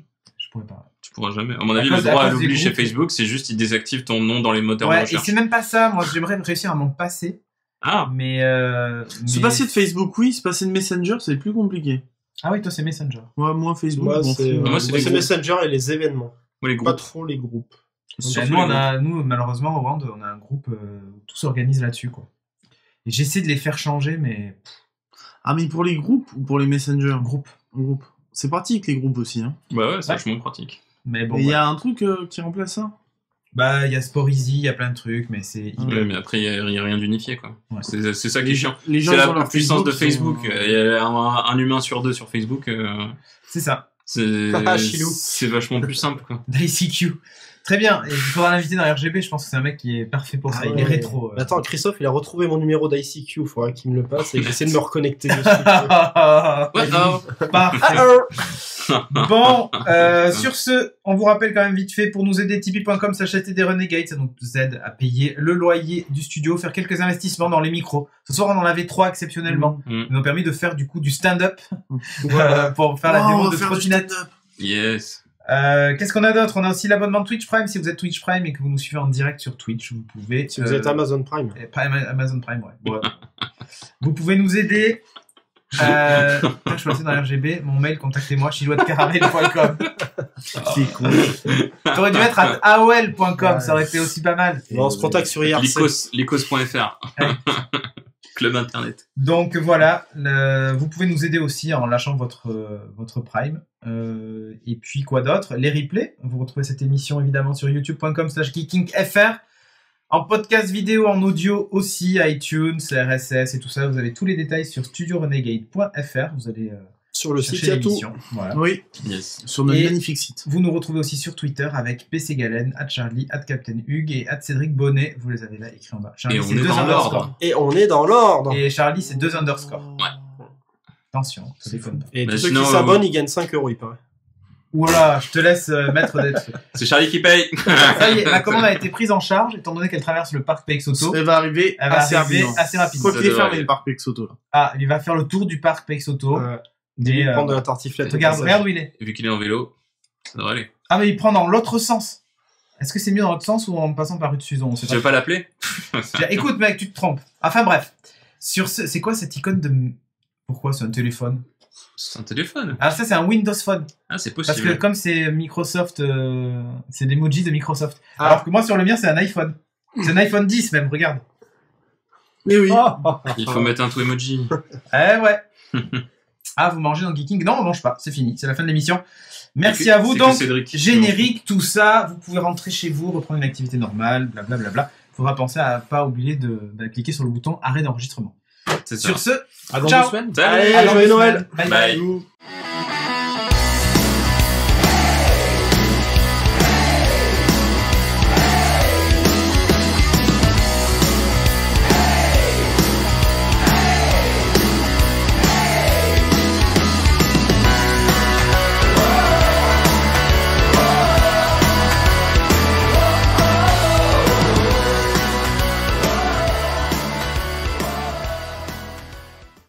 Speaker 2: pourrais pas.
Speaker 1: Tu pourras jamais. À mon
Speaker 2: À
Speaker 1: avis,
Speaker 2: cause-
Speaker 1: le droit
Speaker 2: à
Speaker 1: à
Speaker 2: cause des
Speaker 1: l'oubli chez
Speaker 2: groupes.
Speaker 1: Facebook, c'est juste ils désactivent ton nom dans les moteurs de
Speaker 2: Ouais, et
Speaker 1: recherche.
Speaker 2: c'est même pas ça, moi j'aimerais réussir à m'en passer,
Speaker 1: Ah,
Speaker 2: mais
Speaker 4: Se
Speaker 2: mais-
Speaker 4: passer de Facebook, oui. Se passer de Messenger, c'est plus compliqué.
Speaker 2: Ah oui, toi c'est Messenger.
Speaker 4: Ouais, moi, Facebook,
Speaker 3: Moi,
Speaker 4: bon,
Speaker 3: c'est
Speaker 1: Moi, c'est les groupes.
Speaker 3: Messenger et les événements.
Speaker 1: les
Speaker 3: Pas
Speaker 1: groupes.
Speaker 3: trop les groupes.
Speaker 1: Surtout
Speaker 2: Nous, malheureusement, au Rwanda, on a un groupe, tout s'organise là-dessus, quoi. Et j'essaie de les faire changer, mais
Speaker 4: Ah, mais pour les groupes ou pour les Messenger
Speaker 2: groupe.
Speaker 4: Groupe. C'est pratique, les groupes aussi. Hein.
Speaker 1: Bah ouais, c'est
Speaker 2: Ouais.
Speaker 1: vachement pratique.
Speaker 2: Mais bon,
Speaker 4: Et il y
Speaker 2: voilà.
Speaker 4: a un truc qui remplace ça.
Speaker 2: Bah, il y a Sport Easy, il y a plein de trucs, mais c'est.
Speaker 1: Ouais, mais après, il y a rien d'unifié, quoi.
Speaker 2: Ouais.
Speaker 1: C'est ça qui est chiant.
Speaker 4: Les gens,
Speaker 1: C'est
Speaker 4: ils ont
Speaker 1: la
Speaker 4: leur
Speaker 1: puissance de Facebook.
Speaker 4: sont-
Speaker 1: Il y a un humain sur 2 sur Facebook.
Speaker 2: C'est ça.
Speaker 1: C'est
Speaker 3: Ah, Chilou.
Speaker 1: c'est vachement plus simple, quoi.
Speaker 2: d'ICQ. Très bien. Et il faudra l'inviter dans RGB, je pense que c'est un mec qui est parfait pour ça.
Speaker 3: Ah
Speaker 2: Il
Speaker 3: ouais.
Speaker 2: est rétro.
Speaker 3: Mais attends, Christophe, il a retrouvé mon numéro d'ICQ, il faudra qu'il me le passe et j'essaie de me reconnecter dessus.
Speaker 1: Ouais, oh.
Speaker 2: Parfait. Bon, sur ce, on vous rappelle quand même vite fait, pour nous aider, tipeee.com/acheter des Renegades, ça nous aide à payer le loyer du studio, faire quelques investissements dans les micros. Ce soir, on en avait 3 exceptionnellement.
Speaker 1: Mm.
Speaker 2: Ils nous ont permis de faire du coup du stand-up pour faire
Speaker 4: Oh,
Speaker 2: la
Speaker 4: on
Speaker 2: démo
Speaker 4: va
Speaker 2: de
Speaker 4: faire du
Speaker 2: trottinette.
Speaker 4: stand-up.
Speaker 1: Yes.
Speaker 2: Qu'est-ce qu'on a d'autre? On a aussi l'abonnement de Twitch Prime. Si vous êtes Twitch Prime et que vous nous suivez en direct sur Twitch, vous pouvez...
Speaker 3: Si vous êtes Amazon Prime.
Speaker 2: Amazon Prime, ouais. Bon, vous pouvez nous aider. Là, je suis passé dans RGB. Mon mail, contactez-moi, chilouettecaramel.com.
Speaker 4: C'est cool.
Speaker 2: T'aurais dû mettre à aol.com,
Speaker 3: Ouais.
Speaker 2: ça aurait été aussi pas mal.
Speaker 3: Bon, on se contacte sur IRC.
Speaker 1: Lycos.fr. Club internet.
Speaker 2: Donc voilà, vous pouvez nous aider aussi en lâchant votre Prime. Et puis quoi d'autre? Les replays. Vous retrouvez cette émission évidemment sur youtube.com/geekingfr. En podcast vidéo, en audio aussi, iTunes, RSS et tout ça. Vous avez tous les détails sur studiorenegade.fr. Vous allez
Speaker 3: Sur le site, il
Speaker 2: chercher
Speaker 3: y a tout.
Speaker 2: l'émission. Voilà.
Speaker 4: Oui,
Speaker 1: Yes.
Speaker 4: sur notre
Speaker 2: Et-
Speaker 4: magnifique site.
Speaker 2: Vous nous retrouvez aussi sur Twitter avec PC Galen, @Charlie, @Captain Hugues et @Cédric Bonnet. Vous les avez là écrits en bas. Charlie,
Speaker 1: Et on
Speaker 2: c'est
Speaker 1: est
Speaker 2: 2
Speaker 1: dans
Speaker 2: underscores.
Speaker 1: l'ordre.
Speaker 3: Et on est dans l'ordre.
Speaker 2: Et Charlie, c'est 2 underscores.
Speaker 1: Ouais.
Speaker 2: Attention, ça déconne pas.
Speaker 3: Et
Speaker 1: Bah,
Speaker 3: tous ceux
Speaker 1: sinon,
Speaker 3: qui s'abonnent, ils gagnent 5 €, il paraît.
Speaker 2: Voilà, je te laisse mettre d'être fait.
Speaker 1: C'est Charlie qui paye.
Speaker 2: Ça y est, la commande a été prise en charge, étant donné qu'elle traverse le parc PXauto.
Speaker 4: Elle va arriver
Speaker 2: Elle va
Speaker 4: assez
Speaker 2: arriver
Speaker 4: rapidement.
Speaker 2: assez rapidement.
Speaker 4: Quoi
Speaker 1: Ça
Speaker 4: qu'il est
Speaker 1: devrait
Speaker 4: fermé
Speaker 1: aller.
Speaker 4: le parc Pexoto là.
Speaker 2: Ah, il va faire le tour du parc PXauto.
Speaker 3: Ouais.
Speaker 2: Mais,
Speaker 3: Prendre de la tartiflette. au
Speaker 2: regarde,
Speaker 3: passage.
Speaker 2: regarde où il est.
Speaker 1: Vu qu'il est en vélo, ça devrait aller.
Speaker 2: Ah, mais il prend dans l'autre sens. Est-ce que c'est mieux dans l'autre sens ou en passant par rue de Suzon?
Speaker 1: Tu veux pas l'appeler?
Speaker 2: Écoute, mec, tu te trompes. Enfin, bref. C'est quoi cette icône de... Pourquoi c'est un téléphone?
Speaker 1: C'est un téléphone.
Speaker 2: Alors ça, c'est un Windows Phone.
Speaker 1: Ah, c'est possible.
Speaker 2: Parce que comme c'est Microsoft, c'est l'emoji de Microsoft.
Speaker 3: Ah.
Speaker 2: Alors que moi, sur le mien, c'est un iPhone. C'est un iPhone 10 même, regarde.
Speaker 3: Mais oui.
Speaker 1: Il faut mettre un tout emoji.
Speaker 2: Eh ouais. Ah, vous mangez dans Geeking? Non, on mange pas. C'est fini. C'est la fin de l'émission. Merci à vous.
Speaker 1: C'est
Speaker 2: Donc,
Speaker 1: que Cédric.
Speaker 2: générique, tout ça. Vous pouvez rentrer chez vous, reprendre une activité normale, blablabla. Il faudra penser à pas oublier de cliquer sur le bouton arrêt d'enregistrement.
Speaker 1: C'est ça.
Speaker 2: Sur ce,
Speaker 3: À dans
Speaker 2: ciao.
Speaker 3: 2 semaines.
Speaker 1: Salut.
Speaker 3: Allez,
Speaker 2: à dans
Speaker 3: joyeux
Speaker 2: 2
Speaker 3: Noël.
Speaker 2: semaines. Bye
Speaker 1: Bye.
Speaker 2: bye.